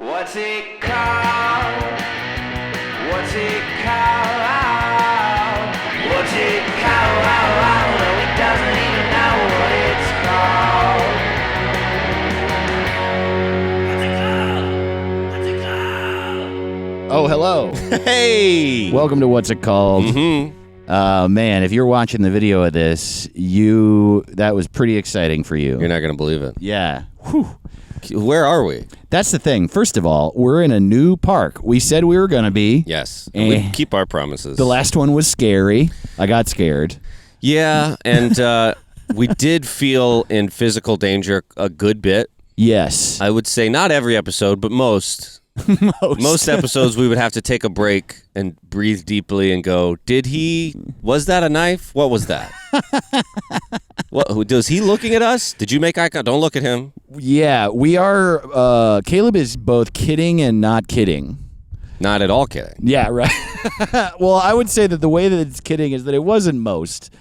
What's it called? What's it called? What's it called? No, he doesn't even know what it's called. What's it called? What's it called? Oh, hello. Hey! Welcome to What's It Called? Mm-hmm. Man, if you're watching the video of this, that was pretty exciting for you. You're not going to believe it. Yeah. Whew. Where are we? That's the thing. First of all, we're in a new park. We said we were going to be. Yes. And we keep our promises. The last one was scary. I got scared. Yeah, and we did feel in physical danger a good bit. Yes. I would say not every episode, but most. Most episodes we would have to take a break and breathe deeply and go, was that a knife? What was that? Was he looking at us? Did you make eye contact? Don't look at him. Yeah, we are, Caleb is both kidding and not kidding. Not at all kidding. Yeah, right. Well, I would say that the way that it's kidding is that it wasn't most.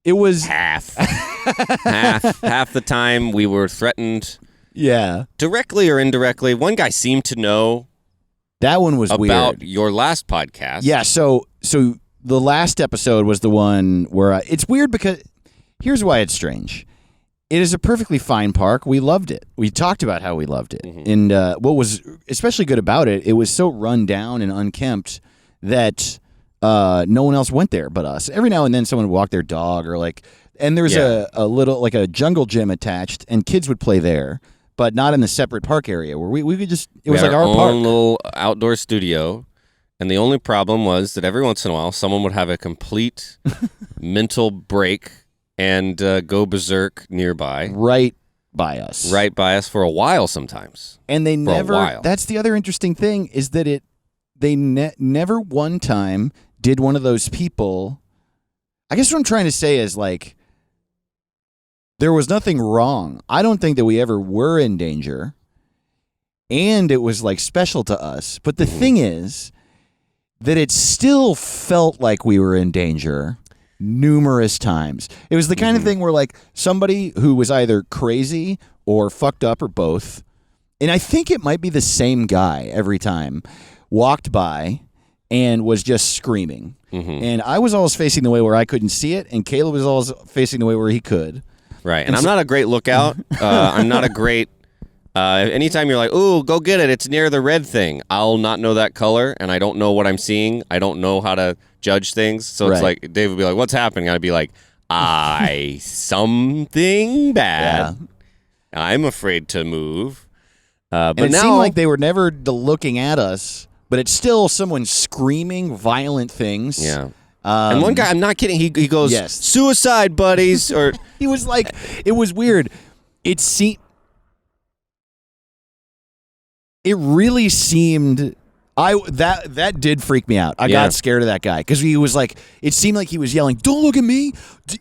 It was half. Half the time we were threatened. Yeah. Directly or indirectly. One guy seemed to know that one was about weird. Your last podcast. Yeah, so the last episode was the one where it's weird because here's why it's strange. It is a perfectly fine park. We loved it. We talked about how we loved it. Mm-hmm. And what was especially good about it, it was so run down and unkempt that no one else went there but us. Every now and then someone would walk their dog and there's a little, like a jungle gym attached, and kids would play there, but not in the separate park area where we could just, it was like our park. Own little outdoor studio. And the only problem was that every once in a while, someone would have a complete mental break and go berserk nearby. Right by us. Right by us for a while sometimes. And they never, that's the other interesting thing, is that they never one time did one of those people, I guess what I'm trying to say is like, there was nothing wrong. I don't think that we ever were in danger. And it was like special to us. But the thing is that it still felt like we were in danger numerous times. It was the kind of thing where like somebody who was either crazy or fucked up or both, and I think it might be the same guy every time, walked by and was just screaming. Mm-hmm. And I was always facing the way where I couldn't see it, and Caleb was always facing the way where he could. Right, and I'm not a great lookout. I'm not a great... anytime you're like, ooh, go get it, it's near the red thing, I'll not know that color, and I don't know what I'm seeing. I don't know how to judge things. So it's like, Dave would be like, what's happening? I'd be like, something bad. Yeah. I'm afraid to move. But it seemed like they were never looking at us, but it's still someone screaming violent things. Yeah. And one guy, I'm not kidding, he goes, suicide buddies, or... He was like, it was weird. It really seemed, that did freak me out. I got scared of that guy because he was like, it seemed like he was yelling, don't look at me.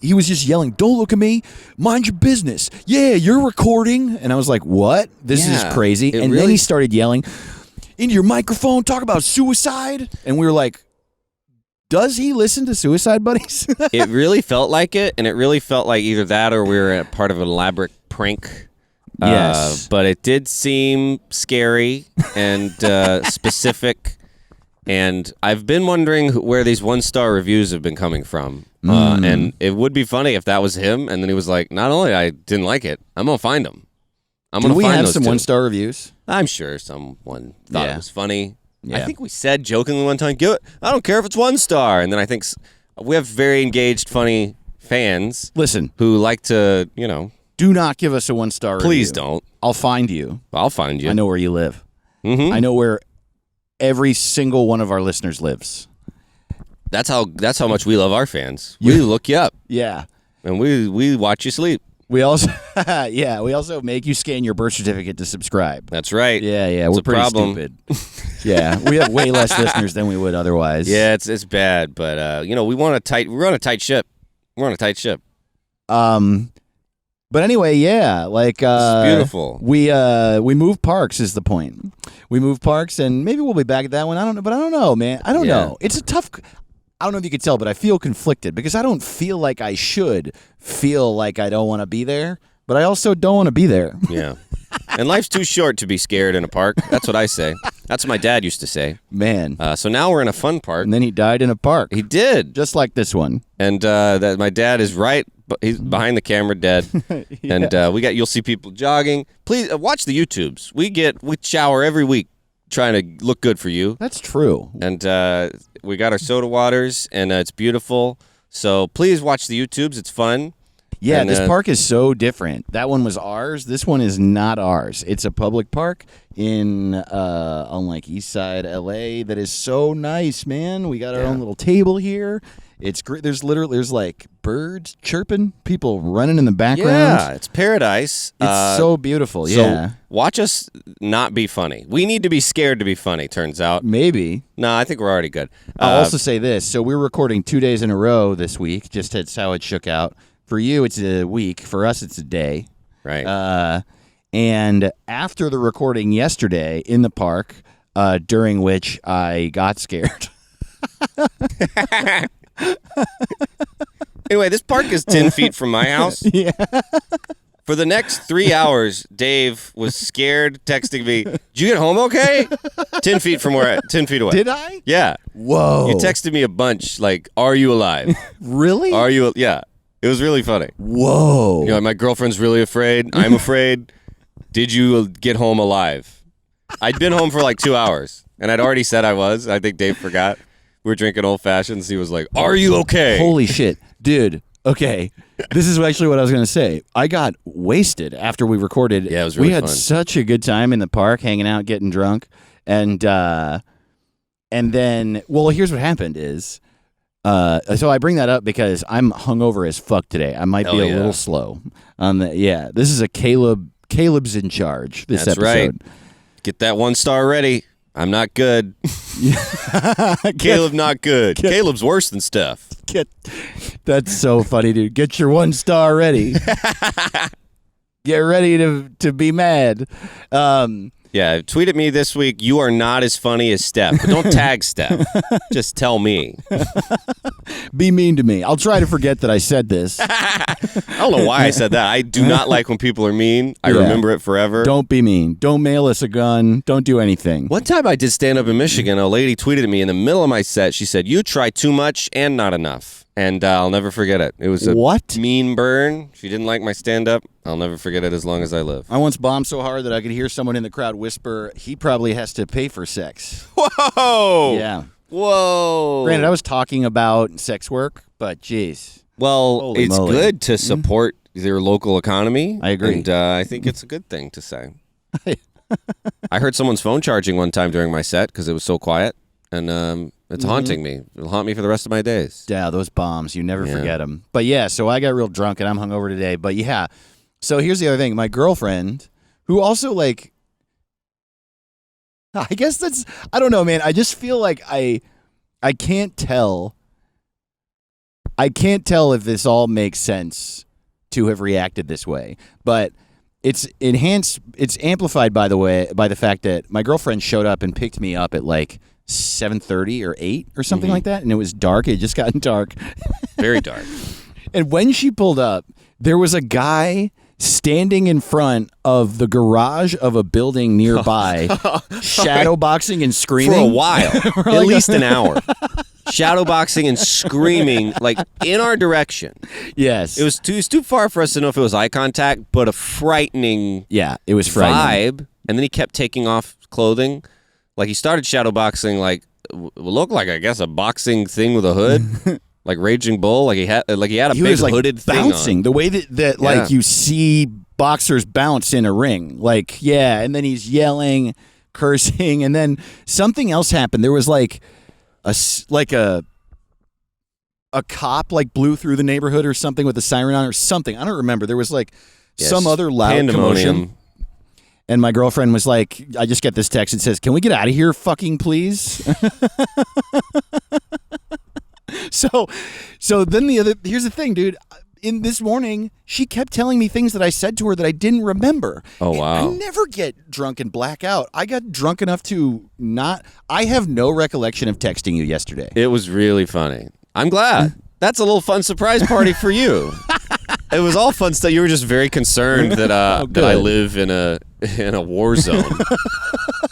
He was just yelling, don't look at me. Mind your business. Yeah, you're recording. And I was like, what? This is crazy. And then he started yelling, into your microphone, talk about suicide. And we were like, does he listen to Suicide Buddies? It really felt like it, and it really felt like either that or we were a part of an elaborate prank. Yes. But it did seem scary and specific, and I've been wondering where these 1-star reviews have been coming from. And it would be funny if that was him, and then he was like, not only I didn't like it, I'm going to find him. Do we have some 1-star reviews? I'm sure someone thought it was funny. Yeah. I think we said jokingly one time, I don't care if it's 1 star. And then I think we have very engaged, funny fans. Listen. Who like to, do not give us a 1-star review. Please don't. I'll find you. I'll find you. I know where you live. Mm-hmm. I know where every single one of our listeners lives. That's how much we love our fans. We look you up. Yeah. And we watch you sleep. We also we also make you scan your birth certificate to subscribe. That's right. Yeah. We're pretty stupid. Yeah. We have way less listeners than we would otherwise. Yeah, it's bad, but we're on a tight ship. We're on a tight ship. But anyway, it's beautiful. We move parks is the point. We move parks, and maybe we'll be back at that one. I don't know, man. I don't know. It's a tough. I don't know if you could tell, but I feel conflicted because I don't feel like I should feel like I don't want to be there, but I also don't want to be there. Yeah. And life's too short to be scared in a park. That's what I say. That's what my dad used to say. Man. So now we're in a fun park. And then he died in a park. He did. Just like this one. And that my dad is right. He's behind the camera, dead. Yeah. And you'll see people jogging. Please watch the YouTubes. We shower every week trying to look good for you. That's true. And we got our soda waters, and it's beautiful. So please watch the YouTubes. It's fun. Yeah, and, this park is so different. That one was ours. This one is not ours. It's a public park on like East Side LA that is so nice, man. We got our own little table here. It's great. There's like birds chirping, people running in the background. Yeah, it's paradise. It's so beautiful. So Yeah. watch us not be funny. We need to be scared to be funny, turns out. Maybe. No, I think we're already good. I'll also say this. So we're recording 2 days in a row this week. Just that's how it shook out. For you, it's a week. For us, it's a day. Right. And after the recording yesterday in the park, during which I got scared. Anyway, this park is 10 feet from my house. Yeah. For the next 3 hours, Dave was scared, texting me, "Did you get home okay?" 10 feet from 10 feet away. Did I? Yeah. Whoa. You texted me a bunch, like, "Are you alive?" Really? Are you? Yeah. It was really funny. Whoa. You know, my girlfriend's really afraid. I'm afraid. Did you get home alive? I'd been home for like 2 hours, and I'd already said I was. I think Dave forgot. We were drinking old fashions. He was like, "Are you okay?" Holy shit. Dude, okay. This is actually what I was going to say. I got wasted after we recorded. Yeah, it was really We had fun. such a good time in the park, hanging out, getting drunk. And then, well, here's what happened is, so I bring that up because I'm hungover as fuck today. I might be a little slow. This is a Caleb's in charge this That's episode. right. Get that 1 star ready. I'm not good. Caleb not good. Caleb's worse than Steph. That's so funny, dude. Get your 1 star ready. Get ready to be mad. Yeah, tweet at me this week. You are not as funny as Steph. But don't tag Steph. Just tell me. Be mean to me. I'll try to forget that I said this. I don't know why I said that. I do not like when people are mean. I remember it forever. Don't be mean. Don't mail us a gun. Don't do anything. One time I did stand up in Michigan. A lady tweeted at me in the middle of my set. She said, "You try too much and not enough." And I'll never forget it. It was a mean burn. She didn't like my stand-up. I'll never forget it as long as I live. I once bombed so hard that I could hear someone in the crowd whisper, "He probably has to pay for sex." Whoa! Yeah. Whoa! Granted, I was talking about sex work, but geez. Well, Holy it's moly. good to support their local economy. I agree. And I think it's a good thing to say. I heard someone's phone charging one time during my set because it was so quiet. And it's haunting me. It'll haunt me for the rest of my days. Yeah, those bombs. You never forget them. But yeah, so I got real drunk and I'm hungover today. But yeah, so here's the other thing. My girlfriend, who also like, I guess that's, I don't know, man. I just feel like I can't tell. I can't tell if this all makes sense to have reacted this way. But it's enhanced, it's amplified by the fact that my girlfriend showed up and picked me up at like 7:30 or 8 or something like that, and it was dark. It had just gotten dark. Very dark. And when she pulled up, there was a guy standing in front of the garage of a building nearby, shadowboxing and screaming. For a while. At least an hour. Shadowboxing and screaming, like, in our direction. Yes. It was too far for us to know if it was eye contact, but a frightening it was frightening. vibe. And then he kept taking off clothing. Like, he started shadowboxing, like, looked like, I guess, a boxing thing with a hood. Like Raging Bull. Like, he had a He big was, like, hooded bouncing, thing on. the way that like, you see boxers bounce in a ring. Like, yeah, and then he's yelling, cursing, and then something else happened. There was, like a cop, like, blew through the neighborhood or something with a siren on or something. I don't remember. There was, like, some other loud commotion. And my girlfriend was like, I just get this text. It says, "Can we get out of here, fucking please?" So then here's the thing, dude. In this morning, she kept telling me things that I said to her that I didn't remember. Oh, And wow. I never get drunk and black out. I got drunk enough to I have no recollection of texting you yesterday. It was really funny. I'm glad. That's a little fun surprise party for you. It was all fun stuff. You were just very concerned that that I live in a war zone.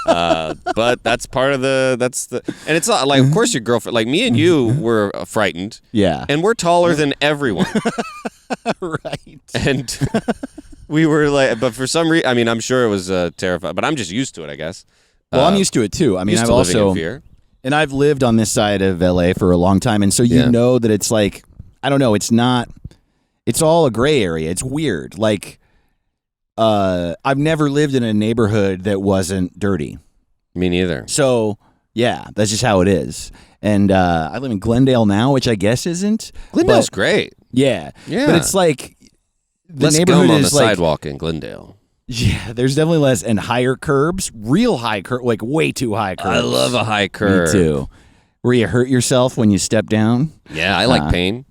But that's part of and it's not like, of course your girlfriend, like me and you were frightened. Yeah. And we're taller than everyone. Right. And we were like, but for some reason, I mean, I'm sure it was terrifying, but I'm just used to it, I guess. Well, I'm used to it too. I mean, I've living also, in fear. and I've lived on this side of LA for a long time. And so you know that it's like, I don't know, it's all a gray area. It's weird. Like, I've never lived in a neighborhood that wasn't dirty. Me neither. So, yeah, that's just how it is. And I live in Glendale now, which I guess isn't. Glendale's great. Yeah. Yeah. But it's like the Less neighborhood gum on is the like sidewalk in Glendale. Yeah, there's definitely less and higher curbs, real high curb, like way too high curbs. I love a high curb. Me too. Where you hurt yourself when you step down. Yeah, I like pain.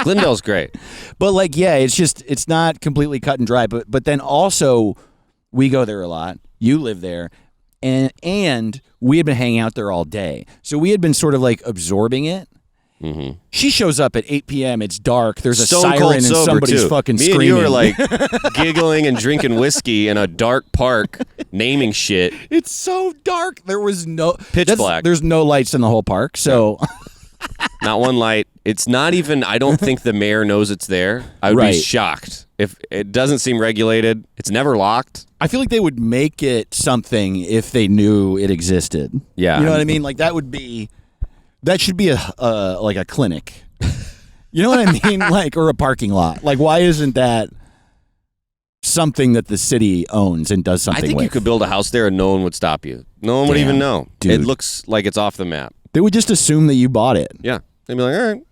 Glendale's great. But like, yeah, it's not completely cut and dry. But then also, we go there a lot. You live there, and we had been hanging out there all day, so we had been sort of like absorbing it. Mm-hmm. She shows up at 8 p.m. It's dark. There's a siren and somebody's fucking screaming. Me and you were like giggling and drinking whiskey in a dark park, naming shit. It's so dark. There was no pitch black. There's no lights in the whole park, so not one light. It's not even. I don't think the mayor knows it's there. I would be shocked if it doesn't seem regulated. It's never locked. I feel like they would make it something if they knew it existed. Yeah, you know what I mean. Like that should be like a clinic. You know what I mean? Like, or a parking lot. Like, why isn't that something that the city owns and does something with? I think you could build a house there and no one would stop you. No one would even know. Dude. It looks like it's off the map. They would just assume that you bought it. Yeah. They'd be like, all right.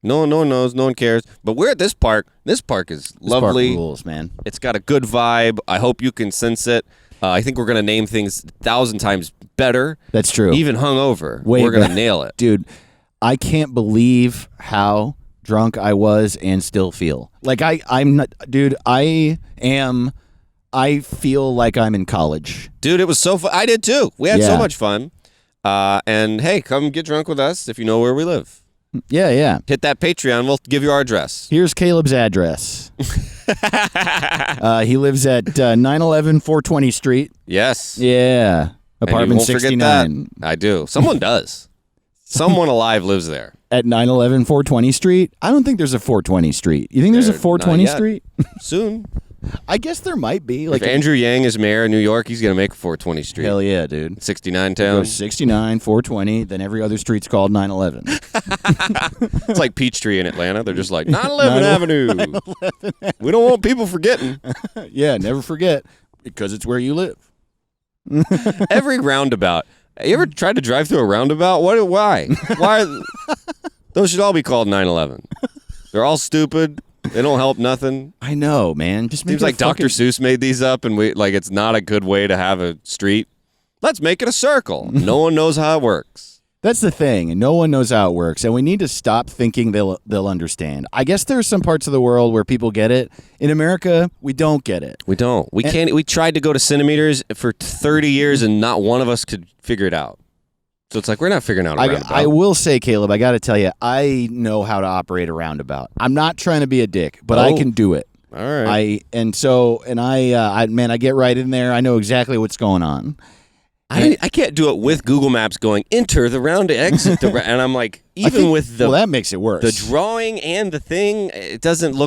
No one knows. No one cares. But we're at this park. This park is lovely. This park rules, man. It's got a good vibe. I hope you can sense it. I think we're going to name things 1,000 times better. That's true. Even hungover. We're going to nail it. Dude, I can't believe how drunk I was and still feel. Like I'm not, dude, I feel like I'm in college. Dude, it was so fun. I did too. We had so Yeah. much fun. And hey, come get drunk with us if you know where we live. Yeah, yeah. Hit that Patreon. We'll give you our address. Here's Caleb's address. He lives at 911 420 Street. Yes. Yeah. And you Apartment won't forget 69. that. I do. Someone does. Someone alive lives there. At 911 420 Street? I don't think there's a 420 Street. You think there's a 420 not yet. Street? Soon. I guess there might be. Like if Andrew Yang is mayor of New York, he's going to make 420 Street. Hell yeah, dude. 69 Go town. 69, 420, then every other street's called 911. It's like Peachtree in Atlanta. They're just like, 911 Avenue. We don't want people forgetting. Yeah, never forget, because it's where you live. Every roundabout. You ever tried to drive through a roundabout? Why? Why? Those should all be called 911. They're all stupid. They don't help nothing. I know, man. Just make Seems it like Dr. Seuss made these up, and it's not a good way to have a street. Let's make it a circle. No one knows how it works. That's the thing, and no one knows how it works, and we need to stop thinking they'll understand. I guess there are some parts of the world where people get it. In America, we don't get it. We don't. We can't. We tried to go to centimeters for 30 years, and not one of us could figure it out. So it's like we're not figuring out a roundabout. I will say, Caleb, I got to tell you, I know how to operate a roundabout. I'm not trying to be a dick, but I can do it. All right. I get right in there. I know exactly what's going on. I can't do it with Google Maps going enter the round exit and I'm like with the that makes it worse. The drawing and the thing it doesn't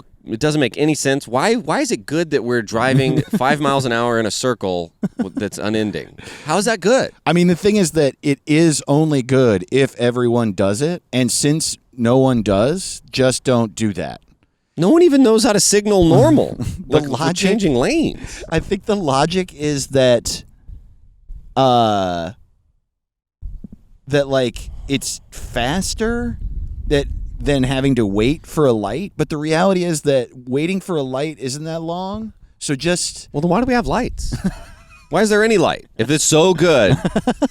make any sense. Why is it good that we're driving 5 miles an hour in a circle that's unending? How is that good? I mean, the thing is that it is only good if everyone does it, and since no one does, just don't do that. No one even knows how to signal normal. The logic, changing lanes. I think the logic is that like it's faster than having to wait for a light, but the reality is that waiting for a light isn't that long. So well, then why do we have lights? Why is there any light? If it's so good,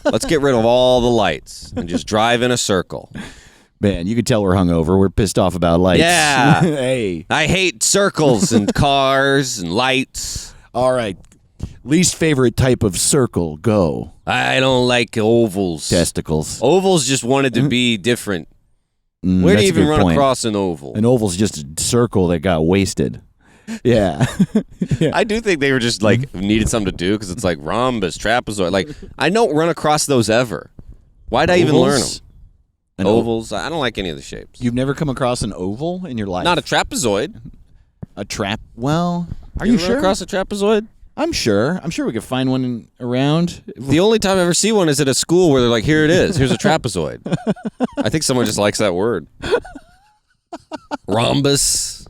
let's get rid of all the lights and just drive in a circle. Man, you can tell we're hungover. We're pissed off about lights. Yeah. Hey. I hate circles and cars and lights. All right. Least favorite type of circle, go. I don't like ovals. Testicles. Ovals just wanted to be different. Where do That's you a even good run point. across an oval? An oval's just a circle that got wasted. Yeah. Yeah. I do think they were just like needed something to do because it's like rhombus, trapezoid. Like I don't run across those ever. Why'd I even learn them? Ovals? An Ovals. I don't like any of the shapes. You've never come across an oval in your life? Not a trapezoid. A trap? Well, are You you ever run sure? across a trapezoid? I'm sure. I'm sure we could find one around. The only time I ever see one is at a school where they're like, here it is. Here's a trapezoid. I think someone just likes that word. Rhombus.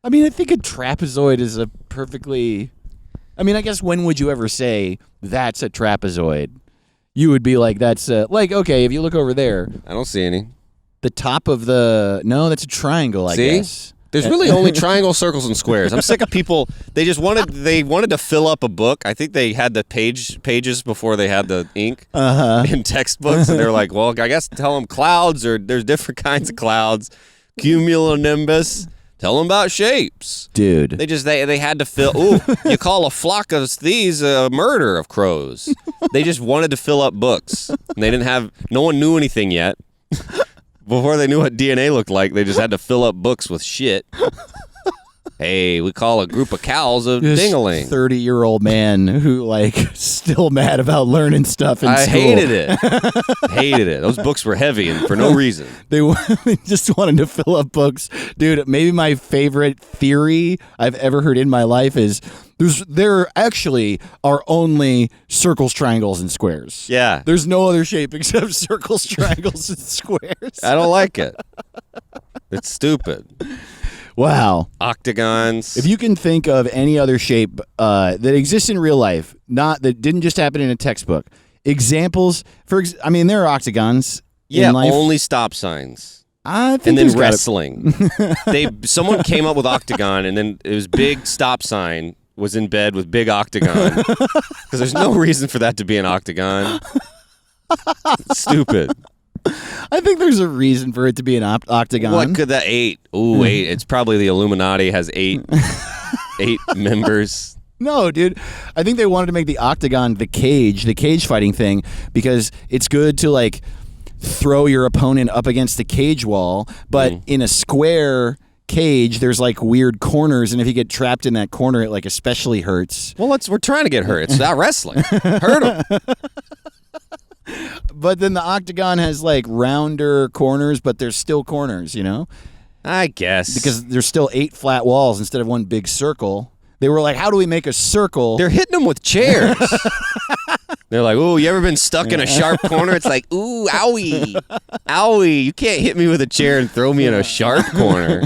I mean, I think a trapezoid is a perfectly... I mean, I guess when would you ever say that's a trapezoid? You would be like, that's like, okay, if you look over there, I don't see any. the top of the... No, that's a triangle, I See? guess. There's really only triangles, circles, and squares. I'm sick of people. They wanted to fill up a book. I think they had the pages before they had the ink in textbooks, and they're like, "Well, I guess tell them clouds, or there's different kinds of clouds, cumulonimbus. Tell them about shapes, Dude. They had to fill. Ooh, you call a flock of these a murder of crows. They just wanted to fill up books, and they didn't have. No one knew anything yet. Before they knew what DNA looked like, they just had to fill up books with shit. Hey, we call a group of cows a dingaling. 30-year-old man who, like, still mad about learning stuff in I school. hated it. Hated it. Those books were heavy and for no reason. They just wanted to fill up books. Dude, maybe my favorite theory I've ever heard in my life is there actually are only circles, triangles, and squares. Yeah. There's no other shape except circles, triangles, and squares. I don't like it. It's stupid. Wow. Octagons. If you can think of any other shape that exists in real life, not that didn't just happen in a textbook, examples I mean, there are octagons in life. Only stop signs. I think And then there's gotta- wrestling. Someone came up with octagon, and then it was big stop sign was in bed with big octagon. Because there's no reason for that to be an octagon. It's stupid. I think there's a reason for it to be an octagon. What could that 8? Ooh, 8. It's probably the Illuminati has 8 members. No, dude. I think they wanted to make the octagon the cage fighting thing, because it's good to, like, throw your opponent up against the cage wall, but in a square cage there's like weird corners, and if you get trapped in that corner it like especially hurts. Well, we're trying to get hurt. It's not wrestling. Hurt them. But then the octagon has like rounder corners, but there's still corners, you know? I guess. Because there's still 8 flat walls instead of one big circle. They were like, how do we make a circle? They're hitting them with chairs. They're like, ooh, you ever been stuck in a sharp corner? It's like, ooh, owie. Owie. You can't hit me with a chair and throw me in a sharp corner.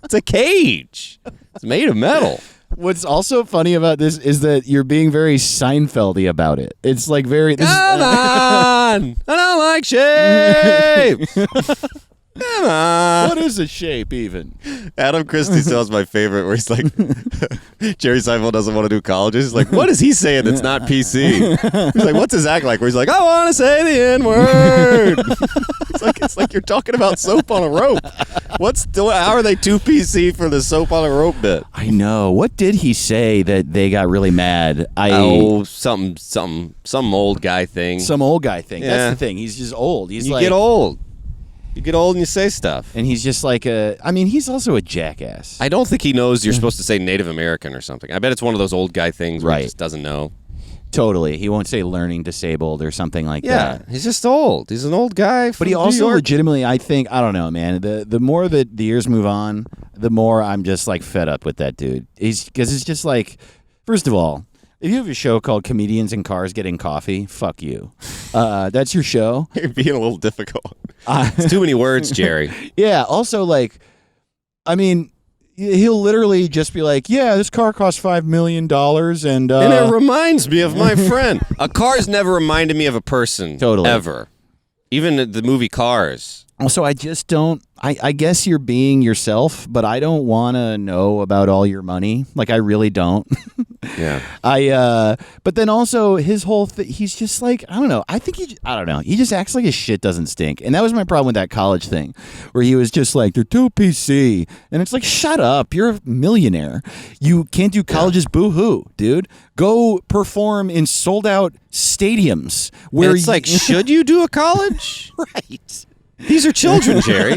It's a cage. It's made of metal. What's also funny about this is that you're being very Seinfeld-y about it. It's like very... Come on. I don't like shapes. Come on. What is a shape even? Adam Christie tells my favorite where he's like, Jerry Seinfeld doesn't want to do colleges. He's like, what is he saying that's not PC? He's like, what's his act like? Where he's like, I want to say the N-word. It's like you're talking about soap on a rope. How are they too PC for the soap on a rope bit? I know. What did he say that they got really mad? Some old guy thing. Some old guy thing. Yeah. That's the thing. He's just old. He's You like, get old. You get old and you say stuff. and he's just like he's also a jackass. I don't think he knows you're supposed to say Native American or something. I bet it's one of those old guy things where Right. he just doesn't know. Totally. He won't say learning disabled or something like that. He's just old. He's an old guy. But he also legitimately, I think, I don't know, man. The more that the years move on, the more I'm just like fed up with that dude. Because it's just like, first of all, if you have a show called Comedians in Cars Getting Coffee, fuck you. That's your show. You're being a little difficult. It's too many words, Jerry. Yeah. Also, like, I mean, he'll literally just be like, yeah, this car costs $5 million and it reminds me of my friend. A car's never reminded me of a person. Totally. Ever. Even the movie Cars. Also, I just don't. I guess you're being yourself, but I don't want to know about all your money. Like, I really don't. Yeah. But then also his whole thing. He's just like, I don't know. I don't know. He just acts like his shit doesn't stink, and that was my problem with that college thing, where he was just like, they're too PC, and it's like, shut up. You're a millionaire. You can't do colleges. Boo hoo, dude. Go perform in sold out stadiums where And it's like, should you do a college? right. These are children, Jerry.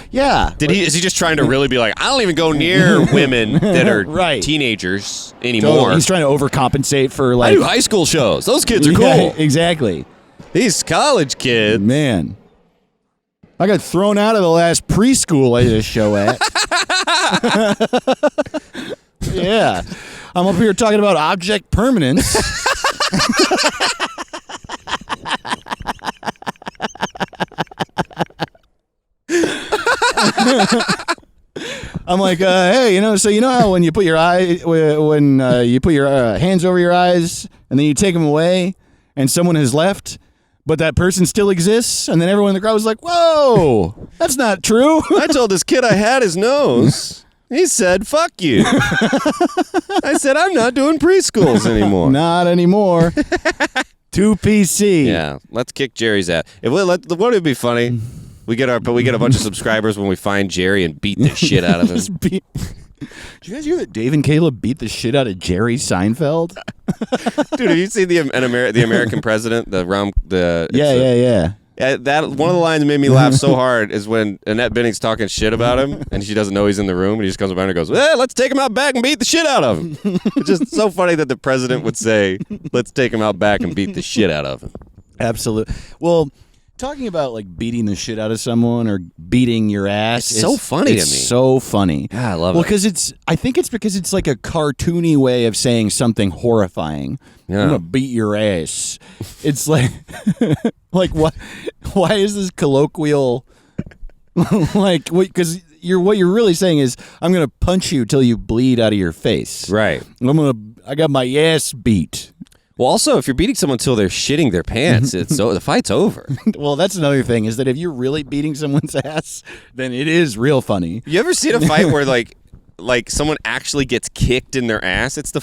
Yeah. Is he just trying to really be like, I don't even go near women that are Right. teenagers anymore. Totally. He's trying to overcompensate for I like do high school shows. Those kids are cool. Yeah, exactly. These college kids. Man. I got thrown out of the last preschool I did a show at. Yeah. I'm up here talking about object permanence. I'm like, hey, so you know how when you put your you put your hands over your eyes and then you take them away and someone has left, but that person still exists, and then everyone in the crowd was like, whoa, that's not true. I told this kid I had his nose. He said, fuck you. I said, I'm not doing preschools anymore. Not anymore. Too PC. Yeah, let's kick Jerry's ass. Wouldn't it be funny? We get a bunch of subscribers when we find Jerry and beat the shit out of him. Did you guys hear that Dave and Caleb beat the shit out of Jerry Seinfeld? Dude, have you seen the American President? Yeah. That one of the lines that made me laugh so hard is when Annette Bening's talking shit about him, and she doesn't know he's in the room, and he just comes around and goes, let's take him out back and beat the shit out of him. It's just so funny that the president would say, let's take him out back and beat the shit out of him. Absolutely. Well, talking about like beating the shit out of someone or beating your ass, It's so funny to me. It's so funny. Yeah, I love Well, it. because I think it's because it's like a cartoony way of saying something horrifying. Yeah. I'm gonna beat your ass. It's like, like what? Why is this colloquial? Like, because what you're really saying is, I'm gonna punch you till you bleed out of your face. Right. I got my ass beat. Well, also, if you're beating someone till they're shitting their pants, the fight's over. Well, that's another thing, is that if you're really beating someone's ass, then it is real funny. You ever seen a fight where like someone actually gets kicked in their ass? It's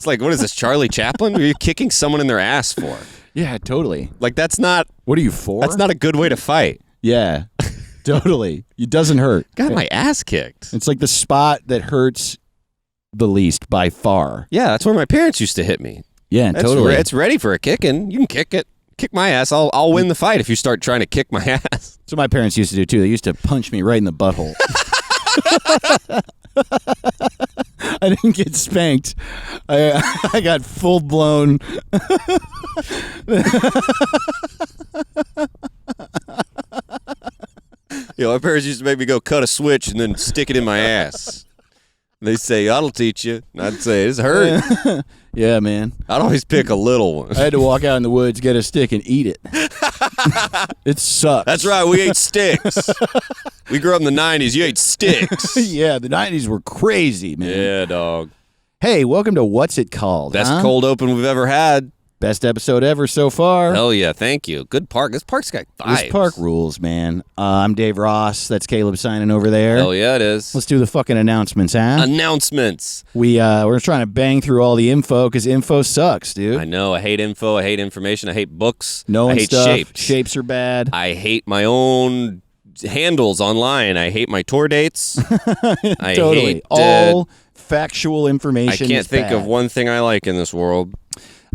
like what is this, Charlie Chaplin? What are you kicking someone in their ass for? Yeah, totally. Like that's not What are you for? that's not a good way to fight. Yeah, totally. It doesn't hurt. Got my ass kicked. It's like the spot that hurts the least by far. Yeah, that's where my parents used to hit me. Yeah, totally. It's ready for a kicking. You can kick it. Kick my ass. I'll win the fight if you start trying to kick my ass. That's what my parents used to do too. They used to punch me right in the butthole. I didn't get spanked. I got full blown. My parents used to make me go cut a switch and then stick it in my ass. They say, that'll teach you. And I'd say, it's hurt. Yeah, man. I'd always pick a little one. I had to walk out in the woods, get a stick, and eat it. It sucks. That's right. We ate sticks. We grew up in the 90s. You ate sticks. Yeah, the 90s were crazy, man. Yeah, dog. Hey, welcome to What's It Called? Best huh? cold open we've ever had. Best episode ever so far. Hell yeah. Thank you. Good park. This park's got vibes. This park rules, man. I'm Dave Ross. That's Caleb signing over there. Hell yeah, it is. Let's do the fucking announcements, huh? Announcements. We're trying to bang through all the info because info sucks, dude. I know. I hate info. I hate information. I hate books. Knowing I hate stuff. shapes. Shapes are bad. I hate my own handles online. I hate my tour dates. I Totally. hate All factual I information. can't is think bad. of one thing I like in this world.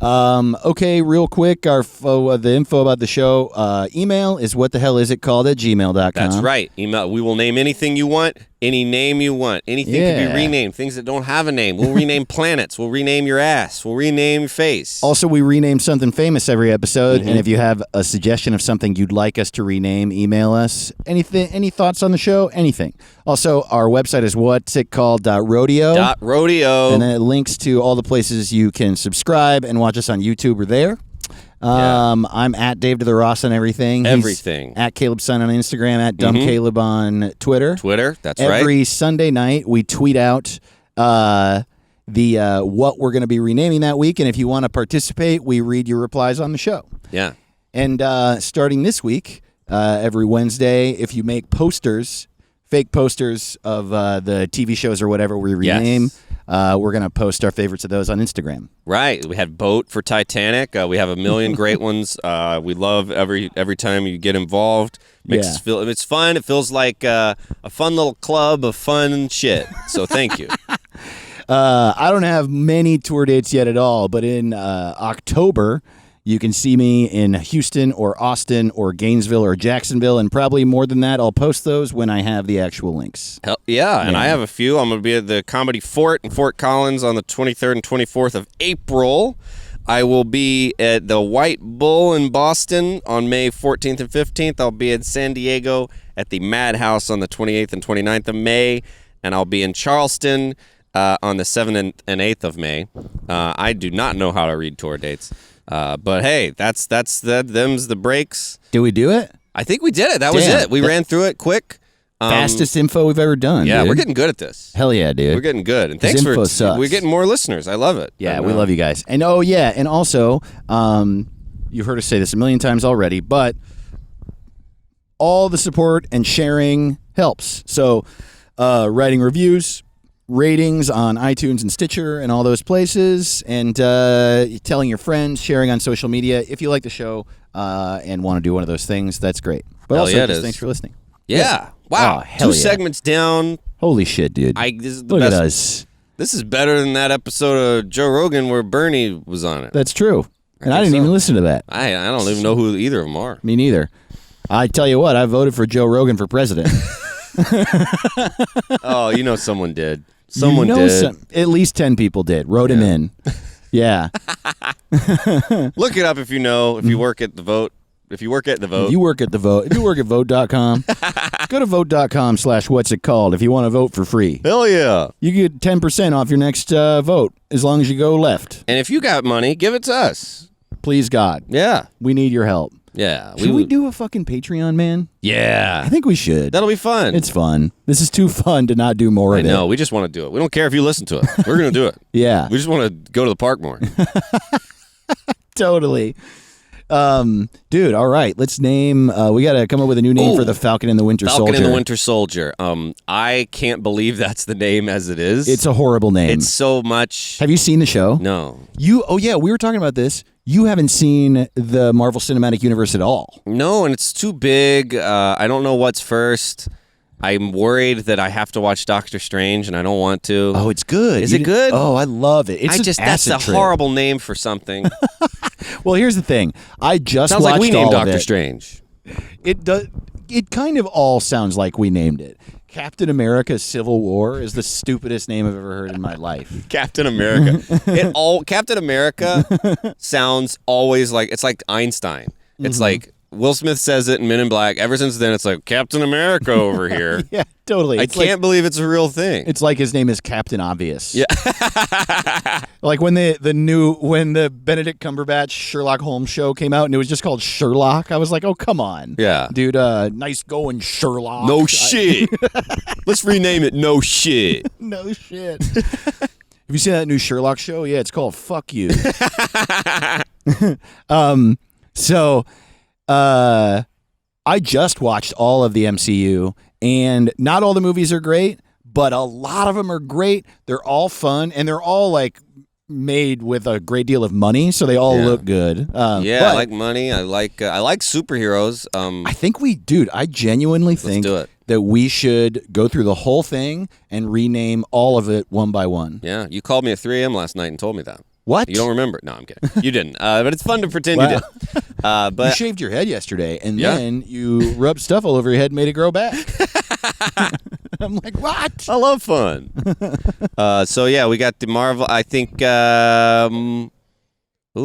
Okay, real quick, the info about the show. Email is whatthehellisitcalled@gmail.com. That's right. Email. We will name anything you want, any name you want. Anything can Yeah. be renamed. Things that don't have a name. We'll rename planets. We'll rename your ass. We'll rename your face. Also, we rename something famous every episode, Mm-hmm. and if you have a suggestion of something you'd like us to rename, email us. Any thoughts on the show? Anything. Also, our website is whatsitcalled.rodeo. .rodeo. And then it links to all the places you can subscribe and watch us on YouTube or there. Yeah. I'm at Dave to the Ross on everything. He's Everything. at Caleb Son on Instagram, at Dumb Caleb on Twitter. Twitter. That's right. Every Sunday night, we tweet out what we're going to be renaming that week. And if you want to participate, we read your replies on the show. Yeah. And starting this week, every Wednesday. If you make posters, fake posters of the TV shows or whatever we rename, we're going to post our favorites of those on Instagram. Right. We had Boat for Titanic. We have a million great ones. We love every time you get involved. Makes us feel it's fun. It feels like a fun little club of fun shit. So thank you. I don't have many tour dates yet at all, but in October, you can see me in Houston or Austin or Gainesville or Jacksonville, and probably more than that. I'll post those when I have the actual links. Hell, yeah, and I have a few. I'm going to be at the Comedy Fort in Fort Collins on the 23rd and 24th of April. I will be at the White Bull in Boston on May 14th and 15th. I'll be in San Diego at the Madhouse on the 28th and 29th of May. And I'll be in Charleston on the 7th and 8th of May. I do not know how to read tour dates. But hey, them's the breaks. Did we do it? I think we did it. That was it. We ran through it quick. Fastest info we've ever done. Yeah, dude. we're getting good at this. Hell yeah, dude. We're getting good. And thanks info sucks. We're getting more listeners. I love it. Yeah, we love you guys. And and also, you've heard us say this a million times already, but all the support and sharing helps. So, writing reviews, ratings on iTunes and Stitcher and all those places, and telling your friends, sharing on social media. If you like the show and want to do one of those things, that's great. But also, thanks for listening. Yeah. Wow. Oh, hell 2 segments down. Holy shit, dude. This is the Look best. at us. This is better than that episode of Joe Rogan where Bernie was on it. That's true. And I didn't even listen to that. I don't even know who either of them are. Me neither. I tell you what, I voted for Joe Rogan for president. Oh, you know someone did. Someone did. At least 10 people did. Wrote him in. Yeah. Look it up if you know. If you work at the vote. If you work at the vote. If you work at the vote. If you work at vote.com, go to vote.com/what's-it-called if you want to vote for free. Hell yeah. You get 10% off your next vote as long as you go left. And if you got money, give it to us. Please, God. Yeah. We need your help. Yeah. Should we do a fucking Patreon, man? Yeah. I think we should. That'll be fun. It's fun. This is too fun to not do more of it. I know. We just want to do it. We don't care if you listen to it. We're going to do it. Yeah. We just want to go to the park more. Totally. Dude, all right. Let's name. We got to come up with a new name for the Falcon and the Winter Soldier. Falcon and the Winter Soldier. I can't believe that's the name as it is. It's a horrible name. It's so much. Have you seen the show? No. Oh yeah, we were talking about this. You haven't seen the Marvel Cinematic Universe at all. No, and it's too big. I don't know what's first. I'm worried that I have to watch Doctor Strange, and I don't want to. Oh, it's good. Is it good? Oh, I love it. That's a horrible name for something. Well, here's the thing. I just Sounds watched like we named all of Doctor it. Strange. It does. It kind of all sounds like we named it. Captain America: Civil War is the stupidest name I've ever heard in my life. Captain America. Captain America sounds always like it's like Einstein. It's like Will Smith says it in Men in Black. Ever since then, it's like Captain America over here. Yeah, totally. I can't believe it's a real thing. It's like his name is Captain Obvious. Yeah. Like when the Benedict Cumberbatch Sherlock Holmes show came out and it was just called Sherlock. I was like, oh, come on. Yeah. Dude, nice going, Sherlock. No shit. Let's rename it No Shit. No shit. Have you seen that new Sherlock show? Yeah, it's called Fuck You. I just watched all of the MCU, and not all the movies are great, but a lot of them are great. They're all fun, and they're all like made with a great deal of money, so they all look good. I like money. I like superheroes. I think I genuinely think do it. that we should go through the whole thing and rename all of it one by one. Yeah, you called me at 3 a.m. last night and told me that. What? You don't remember? No, I'm kidding. You didn't. But it's fun to pretend you did. But you shaved your head yesterday, and then you rubbed stuff all over your head and made it grow back. I'm like, what? I love fun. So, yeah, we got the Marvel. I think,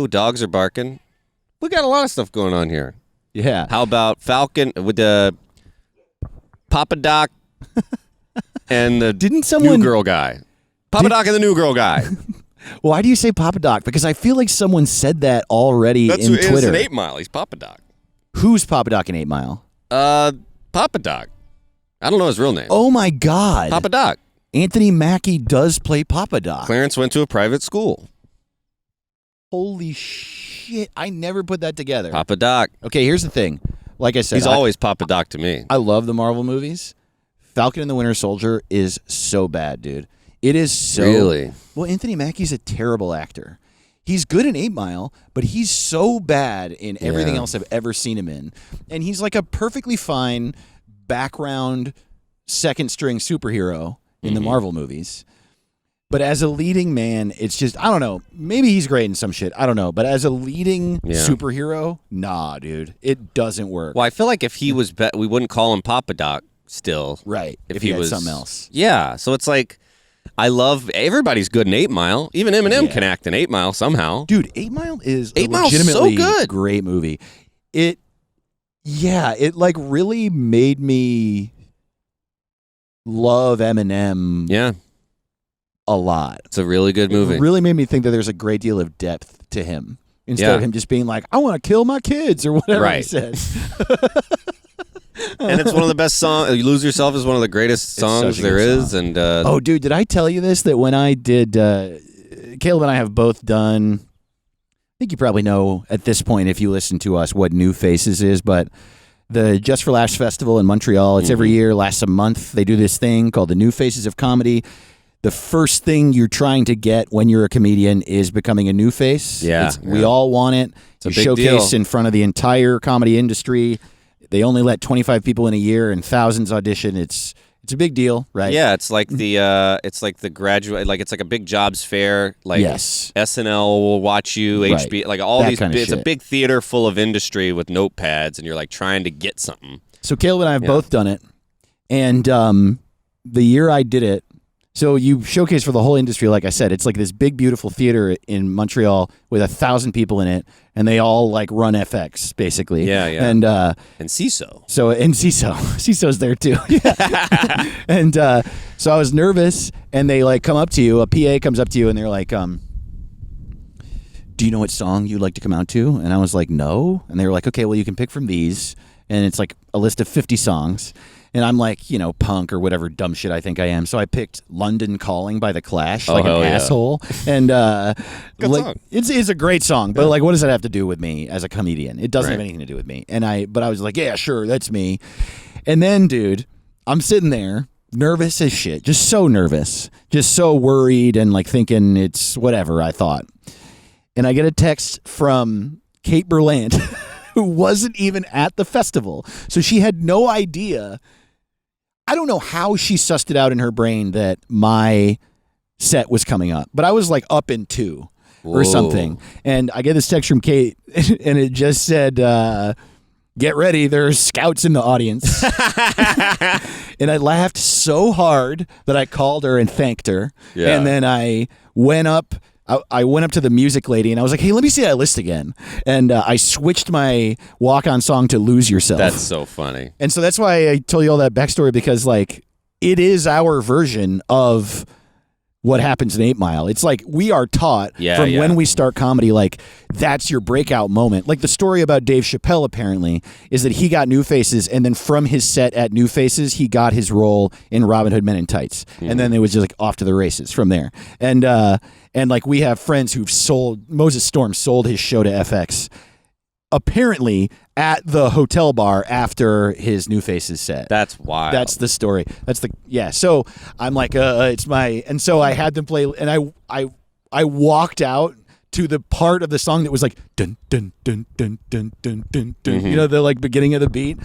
dogs are barking. We got a lot of stuff going on here. Yeah. How about Falcon with the Papa Doc and the new girl guy? Papa Doc and the new girl guy. Why do you say Papa Doc? Because I feel like someone said that already in Twitter. It's an 8 Mile. He's Papa Doc. Who's Papa Doc in 8 Mile? Papa Doc. I don't know his real name. Oh, my God. Papa Doc. Anthony Mackie does play Papa Doc. Clarence went to a private school. Holy shit. I never put that together. Papa Doc. Okay, here's the thing. like I said, He's always Papa Doc to me. I love the Marvel movies. Falcon and the Winter Soldier is so bad, dude. It is so... Really? Well, Anthony Mackie's a terrible actor. He's good in 8 Mile, but he's so bad in everything else I've ever seen him in. And he's like a perfectly fine background second-string superhero in the Marvel movies. But as a leading man, it's just, I don't know. Maybe he's great in some shit. I don't know. But as a leading superhero, nah, dude. It doesn't work. Well, I feel like if he was, we wouldn't call him Papa Doc still. Right. If he had was something else. Yeah. So it's like, I love, everybody's good in 8 Mile. Even Eminem can act in 8 Mile somehow. Dude, 8 Mile is 8 a Mile's legitimately so good. Great movie. It like really made me love Eminem Yeah. a lot. It's a really good movie. It really made me think that there's a great deal of depth to him instead of him just being like, I want to kill my kids or whatever he says. And it's one of the best songs. You Lose Yourself is one of the greatest songs there is. And oh, dude, did I tell you this? That when I did, Caleb and I have both done, I think you probably know at this point if you listen to us what New Faces is, but the Just for Laughs Festival in Montreal, it's every year, lasts a month. They do this thing called the New Faces of Comedy. The first thing you're trying to get when you're a comedian is becoming a new face. Yeah. We all want it. It's a you big showcase deal. in front of the entire comedy industry. They only let 25 people in a year and thousands audition. It's a big deal, right? yeah, it's like the graduate, like it's like a big jobs fair. Like SNL will watch you, Right. HB, like all That these. kind of It's a shit. big theater full of industry with notepads, and you're like trying to get something. So Caleb and I have both done it. And the year I did it, so you showcase for the whole industry, like I said, it's like this big, beautiful theater in Montreal with 1,000 people in it, and they all like run FX, basically. Yeah. And CISO. so, and CISO's there too. Yeah. And so I was nervous, and they like come up to you, a PA comes up to you, and they're like, do you know what song you'd like to come out to? And I was like, no. And they were like, okay, well, you can pick from these. And it's like a list of 50 songs. And I'm like, punk or whatever dumb shit I think I am. So I picked London Calling by The Clash, like an asshole. And Good like, song. it's a great song, but like, what does that have to do with me as a comedian? It doesn't have anything to do with me. But I was like, yeah, sure, that's me. And then, dude, I'm sitting there, nervous as shit, just so nervous, just so worried and like thinking it's whatever I thought. And I get a text from Kate Berlant, who wasn't even at the festival. So she had no idea. I don't know how she sussed it out in her brain that my set was coming up, but I was like up in 2 or something. And I get this text from Kate, and it just said, get ready, there's scouts in the audience. And I laughed so hard that I called her and thanked her. Yeah. And then I went up to the music lady, and I was like, hey, let me see that list again. And I switched my walk-on song to Lose Yourself. That's so funny. And so that's why I told you all that backstory, because like it is our version of what happens in 8 Mile. It's like we are taught from when we start comedy, like that's your breakout moment. Like the story about Dave Chappelle apparently is that he got New Faces, and then from his set at New Faces, he got his role in Robin Hood Men in Tights. And then it was just like off to the races from there. And like we have friends who've Moses Storm sold his show to FX apparently at the hotel bar after his New Faces set. That's wild. That's the story. So I'm like, it's my, and so I had them play, and I walked out to the part of the song that was like dun dun dun dun dun dun dun dun, the like beginning of the beat.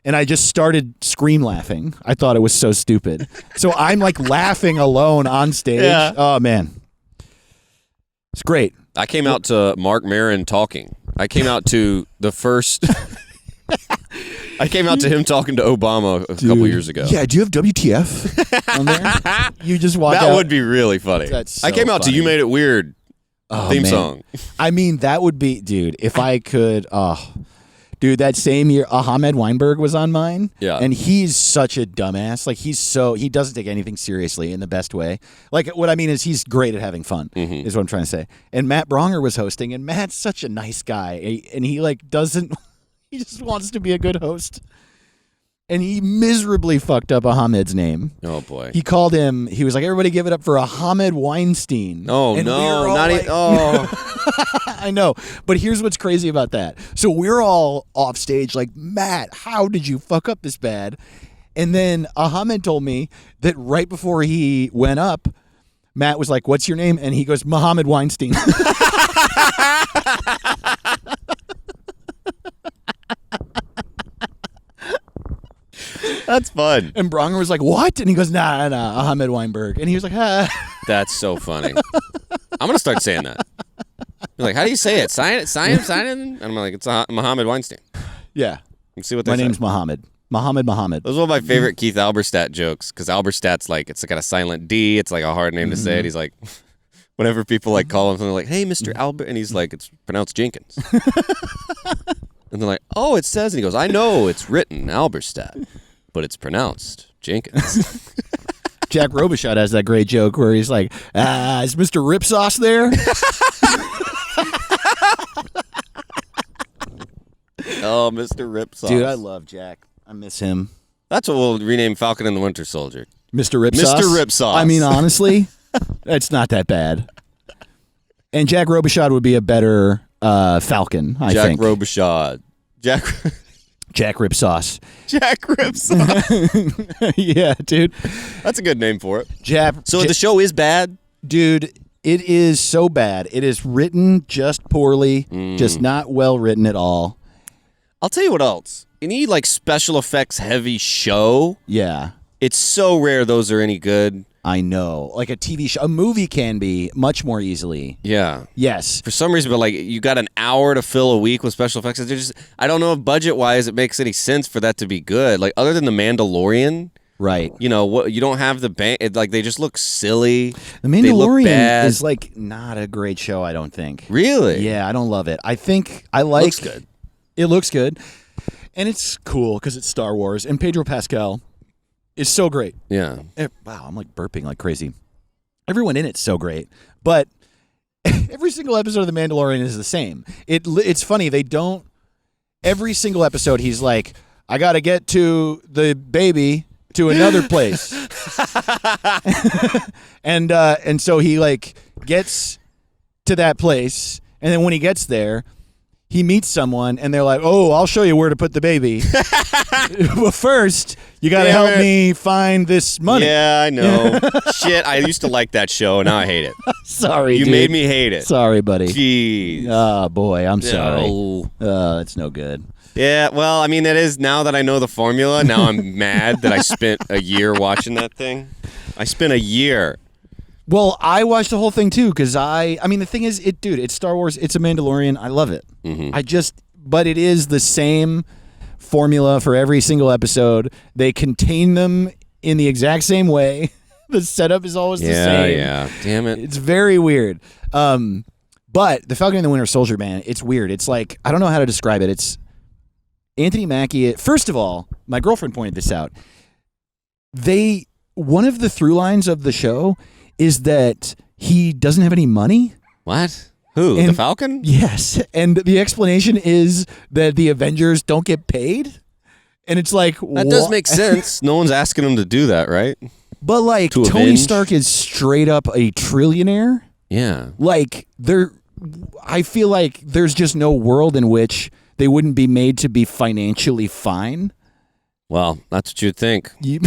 And I just started scream laughing. I thought it was so stupid. So I'm like laughing alone on stage. Yeah. Oh man. It's great. I came out to Mark Maron talking. I came out to the first. I came out to him talking to Obama a couple years ago. Yeah, do you have WTF on there? You just walk out. That would be really funny. That's so I came out to funny. You Made It Weird theme man. song. I mean, that would be, dude, if I could, dude, that same year, Ahmed Weinberg was on mine. Yeah. And he's such a dumbass. Like, he doesn't take anything seriously in the best way. Like, what I mean is he's great at having fun, is what I'm trying to say. And Matt Bronger was hosting, and Matt's such a nice guy. And he, like, doesn't, he just wants to be a good host. and he miserably fucked up Ahmed's name. Oh boy. He called him. He was like, "Everybody, give it up for Ahmed Weinstein." Oh And we no! were all Not like- I know, but here's what's crazy about that. So we're all off stage, like, Matt, how did you fuck up this bad? And then Ahmed told me that right before he went up, Matt was like, "What's your name?" And he goes, "Mohammed Weinstein." That's fun. And Bronger was like, "What?" And he goes, "Nah, Ahmed Weinberg." And he was like, "Ah." That's so funny. I'm gonna start saying that. You're like, how do you say it? Sign it. And I'm like, it's Mohammed Weinstein. Yeah. Let's see what they My say. name's Mohammed. Mohammed. That was one of my favorite Keith Alberstadt jokes because Alberstadt's like, it's got a silent D. It's like a hard name to say it. He's like, whenever people like call him something like, "Hey, Mr. Albert," and he's like, "It's pronounced Jenkins." And they're like, "Oh, it says," and he goes, "I know it's written Alberstadt, but it's pronounced Jenkins." Jack Robichaud has that great joke where he's like, "Is Mr. Ripsauce there?" Oh, Mr. Ripsauce. Dude, I love Jack. I miss him. That's what we'll rename Falcon and the Winter Soldier. Mr. Ripsauce. Mr. Ripsauce. I mean, honestly, it's not that bad. And Jack Robichaud would be a better Falcon, I Jack think. Robichaud. Jack Ripsauce. Jack Ripsauce. Yeah, dude. That's a good name for it. So the show is bad? dude, it is so bad. It is written just poorly, just not well written at all. I'll tell you what else. Any like special effects heavy show, Yeah. it's so rare those are any good. I know. Like a TV show, a movie can be much more easily. Yeah. Yes. For some reason, but like you got an hour to fill a week with special effects. I don't know if budget wise it makes any sense for that to be good. Like other than The Mandalorian, Right. you know what? You don't have the bank. Like they just look silly. The They look Mandalorian bad. is like not a great show, I don't think. Really? Yeah, I don't love it. I think I like Looks good. It looks good. And it's cool because it's Star Wars. And Pedro Pascal is so great. Yeah. Wow, I'm like burping like crazy. Everyone in it's so great. But every single episode of The Mandalorian is the same. It's funny. They don't. Every single episode, he's like, "I got to get to the baby to another place." and so he like gets to that place. And then when he gets there, he meets someone, and they're like, "Oh, I'll show you where to put the baby. But first, you got to Damn help it. me find this money." Yeah, I know. Shit, I used to like that show. Now I hate it. Sorry, You dude. made me hate it. Sorry, buddy. Jeez. Oh, boy, I'm sorry. No. That's no good. Yeah, well, I mean, that is now that I know the formula. Now I'm mad that I spent a year watching that thing. I spent a year. Well, I watched the whole thing, too, because I mean, the thing is, it's Star Wars. It's a Mandalorian. I love it. But it is the same formula for every single episode. They contain them in the exact same way. The setup is always the same. Yeah, damn it. It's very weird. But the Falcon and the Winter Soldier, man, it's weird. It's like, I don't know how to describe it. It's Anthony Mackie. First of all, my girlfriend pointed this out. One of the through lines of the show is that he doesn't have any money. What? Who? The And- Falcon? Yes. And the explanation is that the Avengers don't get paid. And it's like, That does make sense. No one's asking him to do that, right? But like To Tony avenge? Stark is straight up a trillionaire. Yeah. Like I feel like there's just no world in which they wouldn't be made to be financially fine. Well, that's what you'd think. You-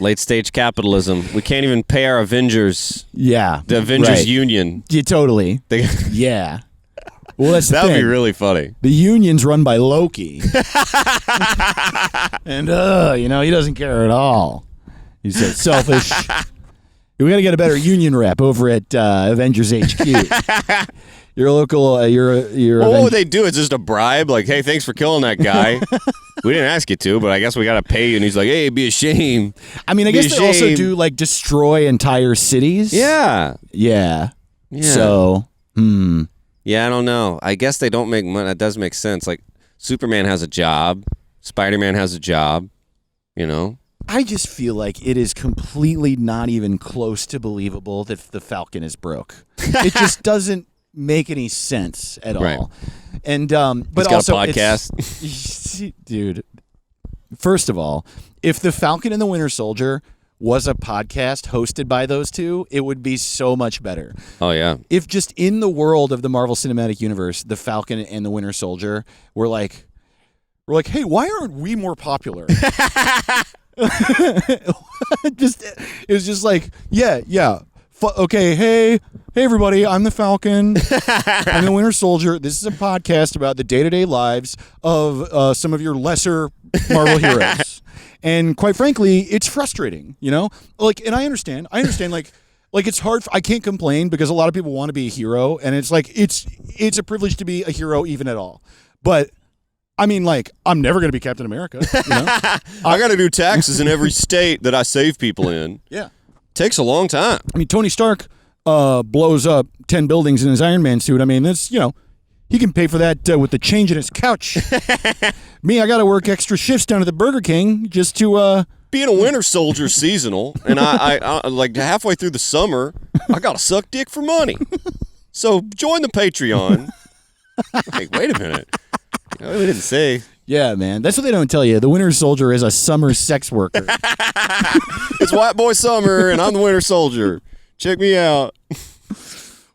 Late stage capitalism. We can't even pay our Avengers. yeah. The Avengers right. Union. Yeah, totally. They, Yeah. Well, that's the that would be thing. really funny. The union's run by Loki. And, he doesn't care at all. He's so selfish. We got to get a better union rep over at Avengers HQ. Your local, your Well, what would they do? It's just a bribe? Like, hey, thanks for killing that guy. We didn't ask you to, but I guess we got to pay you. And he's like, hey, it'd be a shame. I mean, I be guess a they also shame. do, like, destroy entire cities. Yeah. Yeah. Yeah. So, Yeah, I don't know. I guess they don't make money. That does make sense. Like, Superman has a job. Spider-Man has a job. You know? I just feel like it is completely not even close to believable that the Falcon is broke. It just doesn't make any sense at Right. all. And but He's got also a podcast. it's- dude, first of all, if the Falcon and the Winter Soldier was a podcast hosted by those two, it would be so much better. Oh, yeah. If just in the world of the Marvel Cinematic Universe, the Falcon and the Winter Soldier were like, hey, why aren't we more popular? It was just like, yeah. Okay, hey everybody, I'm the Falcon. I'm the Winter Soldier. This is a podcast about the day-to-day lives of some of your lesser Marvel heroes. And quite frankly, it's frustrating, you know? Like, and I understand, like it's hard. I can't complain because a lot of people want to be a hero, and it's like, it's a privilege to be a hero even at all. But I mean, like, I'm never going to be Captain America. You know? I got to do taxes in every state that I save people in. Yeah. Takes a long time. I mean, Tony Stark blows up 10 buildings in his Iron Man suit. I mean, that's, you know, he can pay for that with the change in his couch. Me, I got to work extra shifts down at the Burger King just to... Being a Winter Soldier seasonal, and I like halfway through the summer, I got to suck dick for money. So join the Patreon. Like, wait a minute. We didn't say. Yeah, man. That's what they don't tell you. The Winter Soldier is a summer sex worker. It's White Boy Summer, and I'm the Winter Soldier. Check me out.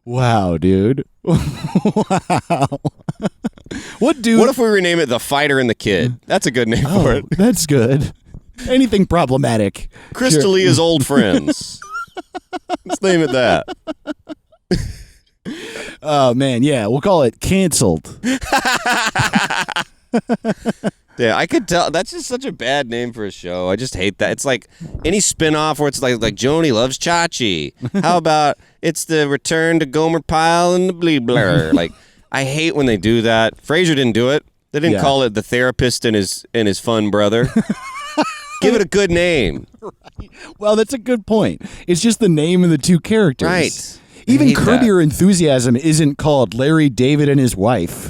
Wow, dude. Wow. What if we rename it The Fighter and the Kid? That's a good name for it. That's good. Anything problematic. Crystalia's old friends. Let's name it that. Oh, man, yeah. We'll call it Canceled. Yeah, I could tell. That's just such a bad name for a show. I just hate that. It's like any spinoff where it's like Joni loves Chachi. How about it's the return to Gomer Pyle and the Bleebler? Like, I hate when they do that. Frasier didn't do it. They didn't call it The Therapist and his fun brother. Give it a good name. Right. Well, that's a good point. It's just the name of the two characters. Right. Even Curb Your Enthusiasm isn't called Larry David and his wife.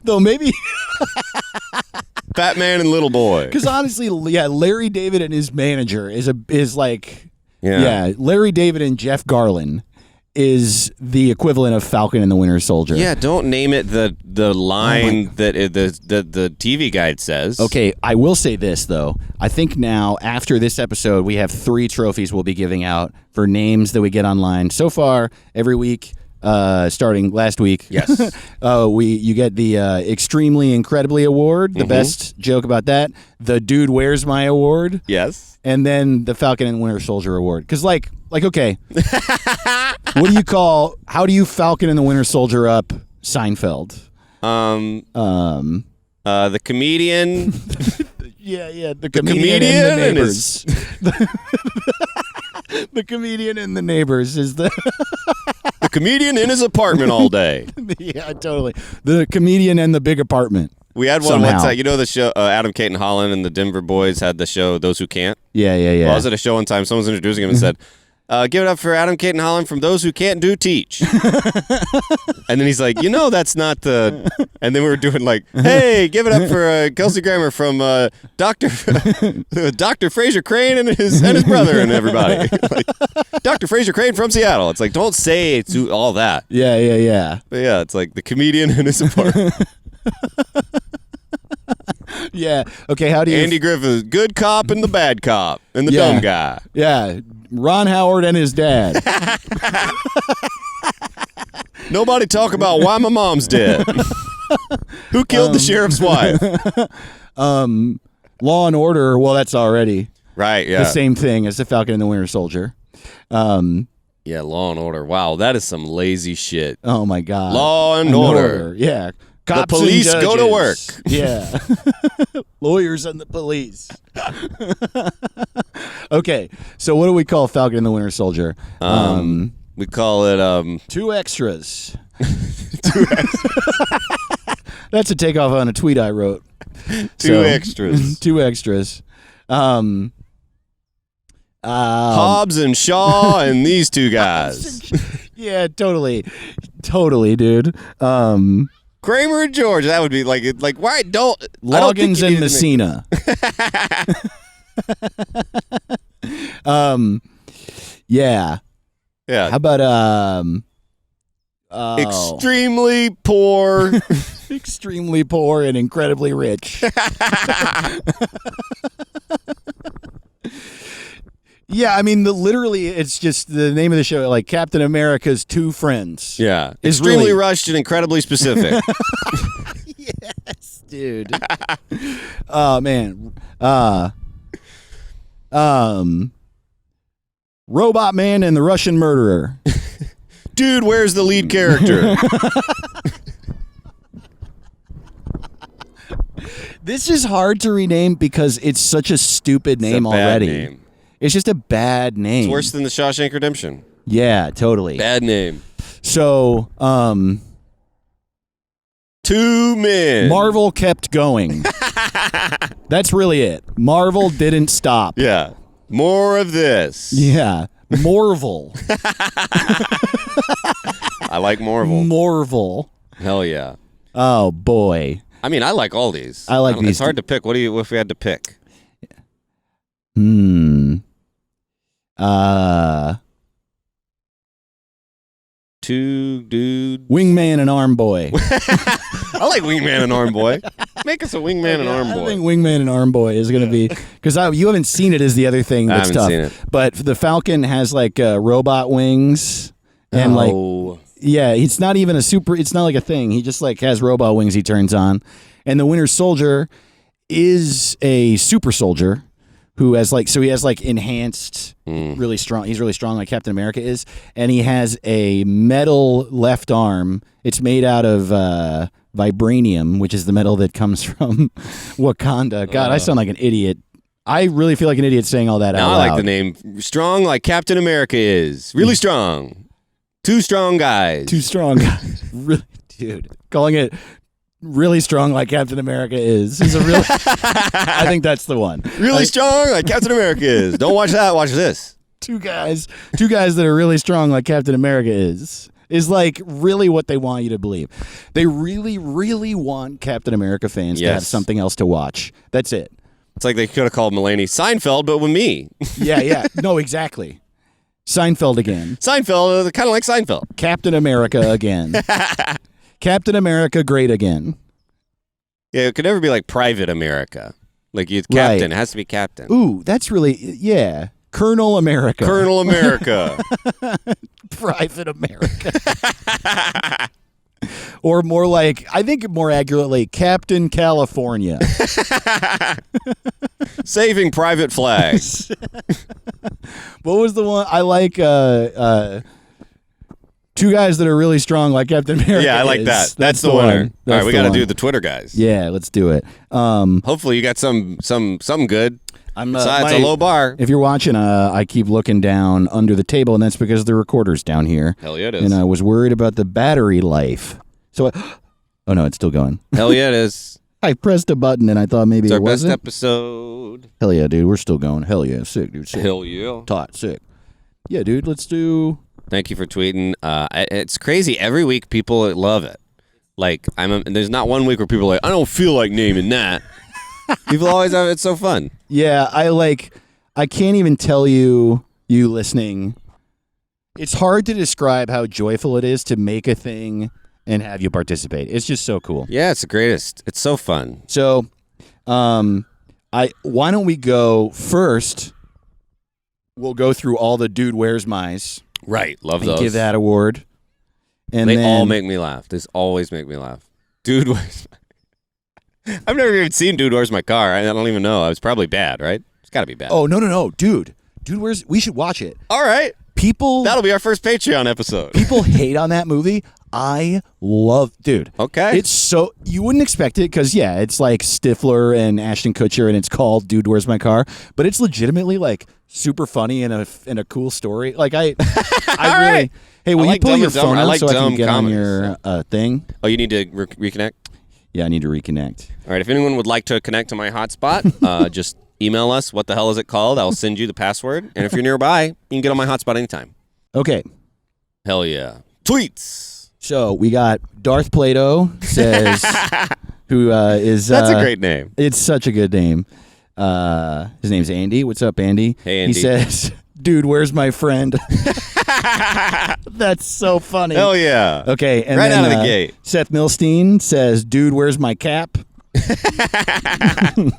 Though maybe Batman and Little Boy. Because honestly, yeah, Larry David and his manager is like Larry David and Jeff Garlin is the equivalent of Falcon and the Winter Soldier. Yeah, don't name it the line that the TV guide says. Okay, I will say this, though. I think now, after this episode, we have 3 trophies we'll be giving out for names that we get online. So far, every week, starting last week, yes, you get the Extremely Incredibly Award, the best joke about that, the Dude Where's My Award, yes, and then the Falcon and Winter Soldier Award. Because, like, okay, how do you Falcon and the Winter Soldier up Seinfeld? The comedian. The comedian and the neighbors. The comedian and the neighbors is the the comedian in his apartment all day. Yeah, totally. The comedian and the big apartment. We had one time. You know the show Adam, Kate, and Holland and the Denver Boys had the show Those Who Can't? Yeah. Well, I was at a show one time. Someone was introducing him and said, give it up for Adam, Kate, and Holland from Those Who Can't Do Teach. And then he's like, that's not the... And then we were doing like, hey, give it up for Kelsey Grammer from Dr. Fraser Crane and his brother and everybody. Like, Dr. Fraser Crane from Seattle. It's like, don't say all that. Yeah. But yeah, it's like the comedian in his apartment. Yeah. Okay, how do you... Andy Griffith, good cop and the bad cop and the dumb guy. Yeah. Ron Howard and his dad. Nobody talk about why my mom's dead. Who killed the sheriff's wife? Law and Order, well, that's already right. Yeah, the same thing as the Falcon and the Winter Soldier. Yeah, Law and Order. Wow, that is some lazy shit. Oh my God. Law and Order. Yeah. Cops the police and go to work. Yeah. Lawyers and the police. Okay, so what do we call Falcon and the Winter Soldier? We call it 2 extras. 2 extras. That's a takeoff on a tweet I wrote. 2 extras. 2 extras. Hobbs and Shaw and these 2 guys. Yeah, totally, dude. Kramer and George. That would be like why don't Loggins and Messina. Yeah. Yeah. How about Extremely poor. Extremely poor and incredibly rich. Yeah, I mean, literally, it's just the name of the show, like Captain America's two friends. Yeah. Is Extremely really- rushed and incredibly specific. Yes, dude. Oh, man. Robot Man and the Russian Murderer. Dude, where's the lead character? This is hard to rename because it's such a stupid name It's a bad already. name. It's just a bad name. It's worse than the Shawshank Redemption. Yeah, totally. Bad name. So, 2 men. Marvel kept going. That's really it. Marvel didn't stop. Yeah. More of this. Yeah. Marvel. I like Marvel. Marvel. Hell yeah. Oh, boy. I mean, I like all these. I like these It's hard to pick. What if we had to pick? Two dude. Wingman and Arm Boy. I like Wingman and Arm Boy. Make us a Wingman and Arm I Boy. think Wingman and Arm Boy is going to be because you haven't seen it is the other thing I that's haven't tough. seen it. But the Falcon has like robot wings and like yeah, it's not even it's not like a thing. He just like has robot wings he turns on, and the Winter Soldier is a super soldier who has he has enhanced, really strong. He's really strong like Captain America is, and he has a metal left arm. It's made out of vibranium, which is the metal that comes from Wakanda. God, I sound like an idiot. I really feel like an idiot saying all that out Now loud. I like the name. Strong like Captain America is. Really strong. 2 strong guys. Too strong. Really, dude. Calling it really strong like Captain America is a real. I think that's the one. Really strong like Captain America is. Don't watch that. Watch this. Two guys that are really strong like Captain America is like really what they want you to believe. They really, really want Captain America fans to have something else to watch. That's it. It's like they could have called Mulaney Seinfeld, but with me. Yeah. No, exactly. Seinfeld again. Seinfeld, kind of like Seinfeld. Captain America again. Captain America great again. Yeah, it could never be like Private America. Like Captain. Right. It has to be Captain. Ooh, that's really, yeah. Colonel America. Colonel America. Private America. Or more like, I think more accurately, Captain California. Saving Private Flag. What was the one? I like two guys that are really strong like Captain America. Yeah, I like is. that. That's the winner. All That's right, we the got to one. do the Twitter guys. Yeah, let's do it. Hopefully you got some good. It's a low bar. If you're watching, I keep looking down under the table, and that's because the recorder's down here. Hell yeah, it is. And I was worried about the battery life. So, oh no, it's still going. Hell yeah, it is. I pressed a button and I thought maybe It's it our best wasn't. episode. Hell yeah, dude, we're still going. Hell yeah, sick, dude, sick. Hell yeah. Taut, sick. Yeah, dude, let's do. Thank you for tweeting. It's crazy. Every week people love it. Like there's not one week where people are like, I don't feel like naming that. People always have it's so fun. Yeah, I can't even tell you listening. It's hard to describe how joyful it is to make a thing and have you participate. It's just so cool. Yeah, it's the greatest. It's so fun. So, why don't we go first? We'll go through all the Dude Where's Mice. Right. Love And those. give that award. And they then, all make me laugh. They always make me laugh. Dude, I've never even seen Dude, Where's My Car? I don't even know. It's probably bad, right? It's got to be bad. Oh, no. Dude, we should watch it. All right. People That'll be our first Patreon episode. people hate on that movie. I love, dude. Okay. It's so, you wouldn't expect it because, yeah, it's like Stifler and Ashton Kutcher and it's called Dude, Where's My Car? But it's legitimately like super funny and a cool story. Like I really, right. hey, will I you like pull Dumb your and Dumber. phone I out like so I can dumb get comedies, on your thing? Oh, you need to reconnect? Yeah, I need to reconnect. All right. If anyone would like to connect to my hotspot, just email us. What the hell is it called? I'll send you the password. And if you're nearby, you can get on my hotspot anytime. Okay. Hell yeah. Tweets. So we got Darth Plato says, who is... That's a great name. It's such a good name. His name's Andy. What's up, Andy? Hey, Andy. He says, dude, where's my friend? That's so funny. Hell yeah. Okay, and Right then, out of the gate. Seth Milstein says, "Dude, where's my cap?"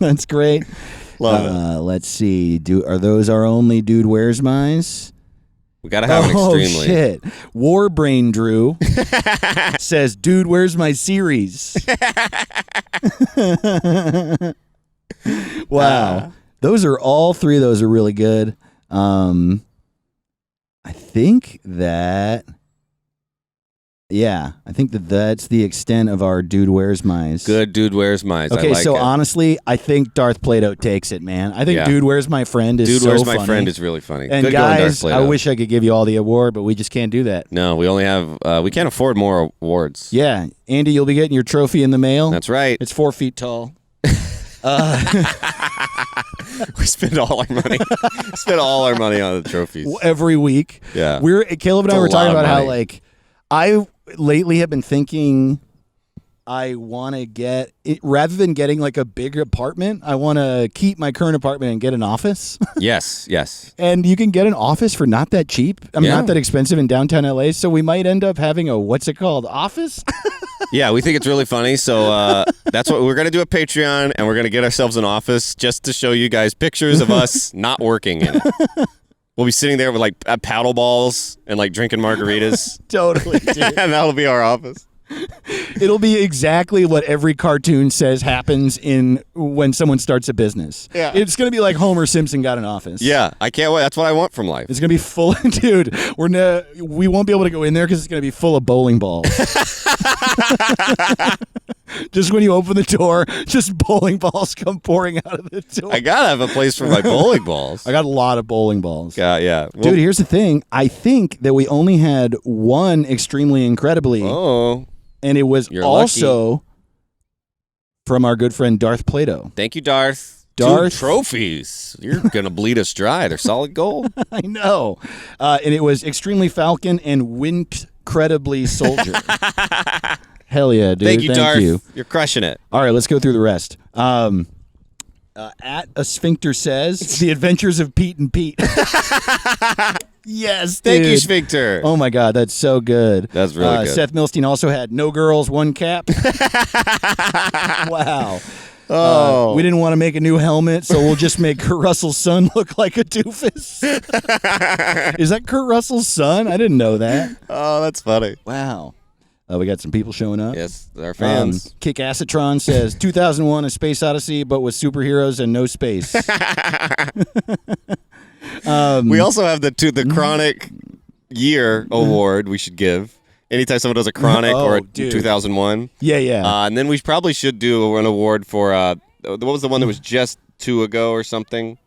That's great. Love it. Let's see. Are those our only "Dude, where's mine's"? We got to have an extremely. Oh shit! Warbrain Drew says, "Dude, where's my series?" Wow, those are all three of those are really good. I think that. Yeah, I think that's the extent of our "Dude, where's mine's." Good Dude, where's mine? Okay, I like so it. honestly, I think Darth Plato takes it, man. I think Yeah. "Dude, where's my friend" is Dude, so where's funny. my friend is really funny. And Good going, Darth guys, Plato. I wish I could give you all the award, but we just can't do that. No, we only have. We can't afford more awards. Yeah, Andy, you'll be getting your trophy in the mail. That's right. It's 4 feet tall. We spend all our money. On the trophies. Every week. Yeah. Caleb and It's I a were talking lot of about how money. like I lately have been thinking I want to get it, rather than getting like a big apartment, I want to keep my current apartment and get an office. Yes. And you can get an office for not that cheap. Yeah. Not that expensive in downtown LA. So we might end up having a what's it called? Office? Yeah, we think it's really funny. So that's what we're going to do a Patreon, and we're going to get ourselves an office just to show you guys pictures of us not working in it. We'll be sitting there with like paddle balls and like drinking margaritas. Totally, dude. And that'll be our office. It'll be exactly what every cartoon says happens in when someone starts a business. Yeah. It's going to be like Homer Simpson got an office. Yeah, I can't wait. That's what I want from life. It's going to be full of, dude, we won't be able to go in there because it's going to be full of bowling balls. Just when you open the door, just bowling balls come pouring out of the door. I got to have a place for my bowling balls. I got a lot of bowling balls. Yeah. Well, Dude, here's the thing. I think that we only had one extremely incredibly, oh, and it was You're also from our good friend Darth Plato. thank you, Darth. Darth. 2 trophies. You're going to bleed us dry. They're solid gold. I know. And it was extremely Falcon and Wincredibly Soldier. Hell yeah, dude. Thank you, Darth. You. You're crushing it. All right, let's go through the rest. At a Sphincter says, The Adventures of Pete and Pete. Yes, Thank you, dude. Sphincter. Oh my God, that's so good. That's really good. Seth Milstein also had No Girls, One Cap. Wow. Oh. We didn't want to make a new helmet, so we'll just make Kurt Russell's son look like a doofus. Is that Kurt Russell's son? I didn't know that. Oh, that's funny. Wow. We got some people showing up. Yes, our fans. Kick Acetron says 2001: A Space Odyssey, but with superheroes and no space. We also have the Chronic Year Award we should give. Anytime someone does a Chronic Oh, or a dude. 2001. Yeah. And then we probably should do an award for, what was the one that was just 2 ago or something?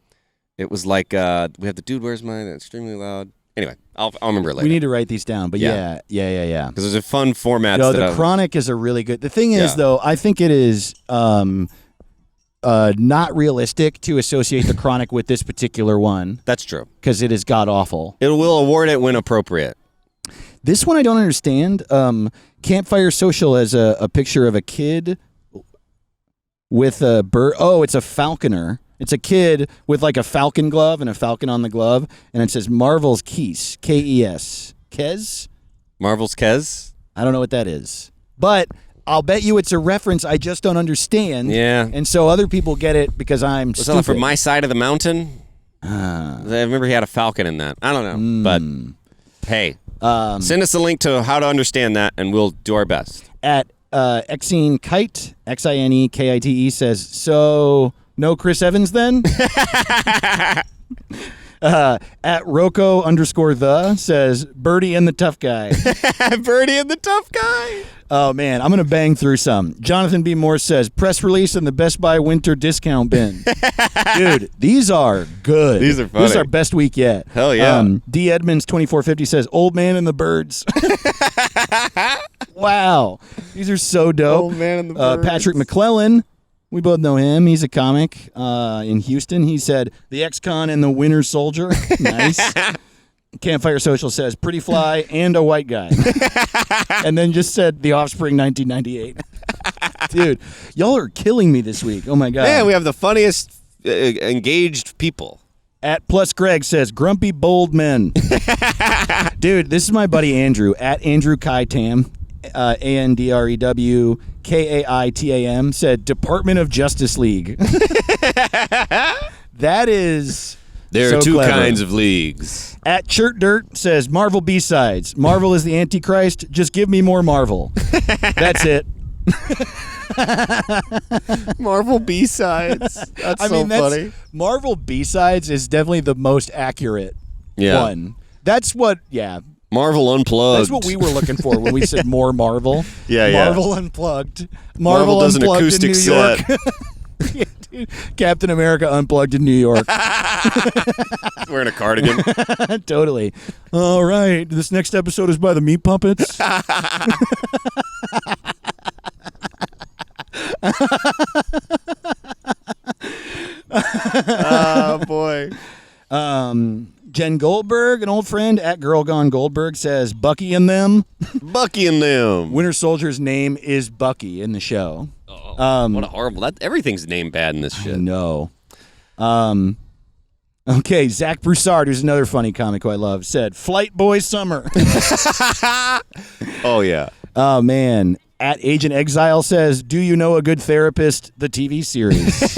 It was like, we have the Dude, Where's Mine? Extremely Loud. Anyway, I'll remember it later. We need to write these down, but yeah. Because there's a fun format. No, the Chronic is a really good. The thing is, Yeah. though, I think it is not realistic to associate the Chronic with this particular one That's true. because it is god awful. It will award it when appropriate. This one I don't understand. Campfire Social has a picture of a kid with a bird. Oh, it's a falconer. It's a kid with like a falcon glove and a falcon on the glove, and it says Marvel's Keys, Kes. Kes? Marvel's Kez? I don't know what that is. But I'll bet you it's a reference I just don't understand. Yeah. And so other people get it because I'm Was stupid. that from My Side of the Mountain? I remember he had a falcon in that. I don't know. But hey, send us a link to how to understand that, and we'll do our best. At Exene Kite, Xinekite says, so no Chris Evans then? At Rocco_the says, Birdie and the Tough Guy. Birdie and the Tough Guy. Oh, man, I'm going to bang through some. Jonathan B. Moore says, press release in the Best Buy winter discount bin. Dude, these are good. These are funny. This is our best week yet. Hell yeah. D. Edmonds 2450 says, Old Man and the Birds. Wow. These are so dope. Old Man and the Birds. Patrick McClellan. We both know him. He's a comic in Houston. He said, The Ex-Con and the Winter Soldier. Nice. Campfire Social says, Pretty Fly and a White Guy. And then just said, The Offspring 1998. Dude, y'all are killing me this week. Oh, my God. Man, we have the funniest engaged people. At Plus Greg says, grumpy bold men. Dude, this is my buddy Andrew. At Andrew Kaitam, ANDREWKAITAM, said, Department of Justice League. That is There so are two clever. kinds of leagues. At Chert Dirt says, Marvel B-sides. Marvel is the Antichrist. Just give me more Marvel. That's it. Marvel B-sides. That's funny. Marvel B-sides is definitely the most accurate one. That's what, Marvel Unplugged. That's what we were looking for when we said more Marvel. Marvel Unplugged. Marvel does an Unplugged acoustic in New set. York. Yeah, dude. Captain America Unplugged in New York. Wearing a cardigan. Totally. All right. This next episode is by the Meat Puppets. Oh, boy. Jen Goldberg, an old friend at Girl Gone Goldberg, says, Bucky and them. Bucky and them. Winter Soldier's name is Bucky in the show. What a horrible. Everything's named bad in this shit. No. Okay, Zach Broussard, who's another funny comic who I love, said, Flight Boy Summer. Oh, yeah. Oh, man. At Agent Exile says, do you know a good therapist? The TV series.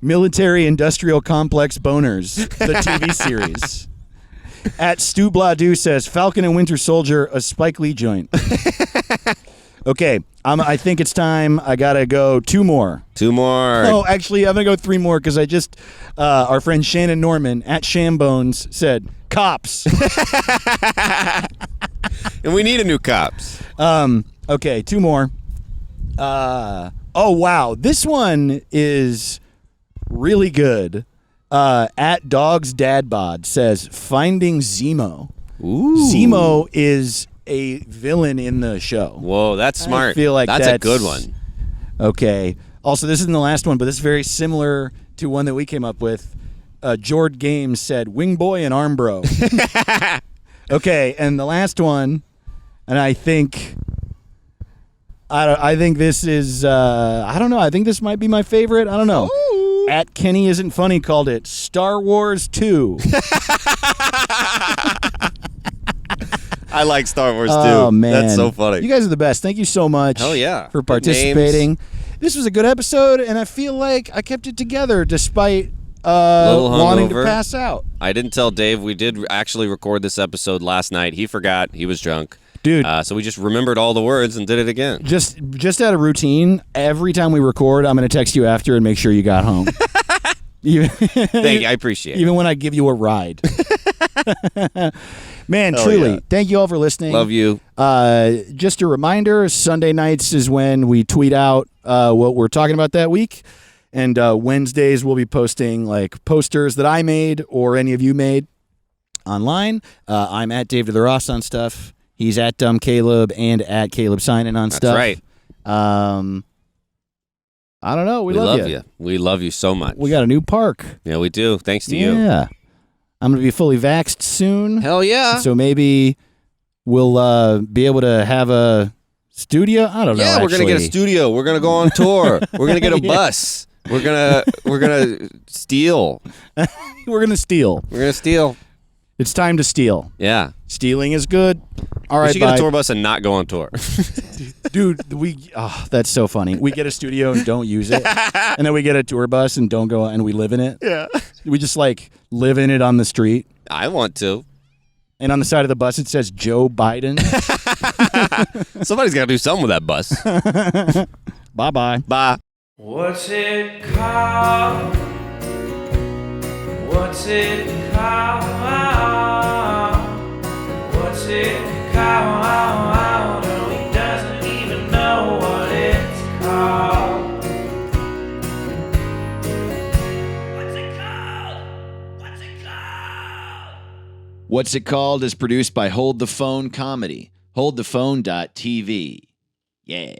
Military Industrial Complex Boners. The TV series. At Stu Bladu says, Falcon and Winter Soldier, a Spike Lee joint. Okay, I think it's time. I got to go 2 more. 2 more. Oh, actually, I'm going to go 3 more because I just, our friend Shannon Norman at Shambones said, cops. And we need a new cops. Okay, 2 more. Oh, wow. This one is really good. At Dog's Dad Bod says, Finding Zemo. Ooh. Zemo is a villain in the show. Whoa, that's smart. I feel like that's a good one. Okay. Also, this isn't the last one, but this is very similar to one that we came up with. Jord Games said, Wing Boy and Arm Bro. Okay, and the last one, and I think this is, I don't know, I think this might be my favorite. I don't know. Ooh. At Kenny Isn't Funny called it Star Wars 2. I like Star Wars too. Oh, man. That's so funny. You guys are the best. Thank you so much Hell yeah. for Good participating. names. This was a good episode, and I feel like I kept it together despite Little wanting to hungover. pass out. I didn't tell Dave we did actually record this episode last night. He forgot. He was drunk. Dude. So we just remembered all the words and did it again. Just out of routine, every time we record, I'm going to text you after and make sure you got home. Thank you. I appreciate it. Even when I give you a ride. Man, Hell truly, yeah. thank you all for listening. Love you. Just a reminder, Sunday nights is when we tweet out what we're talking about that week. And Wednesdays we'll be posting like posters that I made or any of you made online. I'm at Dave to the Ross on stuff. He's at Dumb Caleb and at Caleb Signing on stuff. That's right. I don't know. We love you. We love you so much. We got a new park. Yeah, we do. Thanks to you. Yeah. I'm going to be fully vaxxed soon. Hell yeah. So maybe we'll be able to have a studio. I don't know. Yeah, we're going to get a studio. We're going to go on tour. We're going to get a bus. We're gonna steal. We're going to steal. We're going to steal. It's time to steal. Yeah. Stealing is good. All We right, should bye. get a tour bus and not go on tour. Dude, that's so funny. We get a studio and don't use it. And then we get a tour bus and don't go and we live in it. Yeah. We just like live in it on the street. I want to. And on the side of the bus it says Joe Biden. Somebody's got to do something with that bus. Bye-bye. Bye. What's it called? What's it called? What's it called? Oh, he doesn't even know what it's called. What's it called? What's it called? What's It Called is produced by Hold the Phone Comedy. HoldThePhone.tv. Yeah.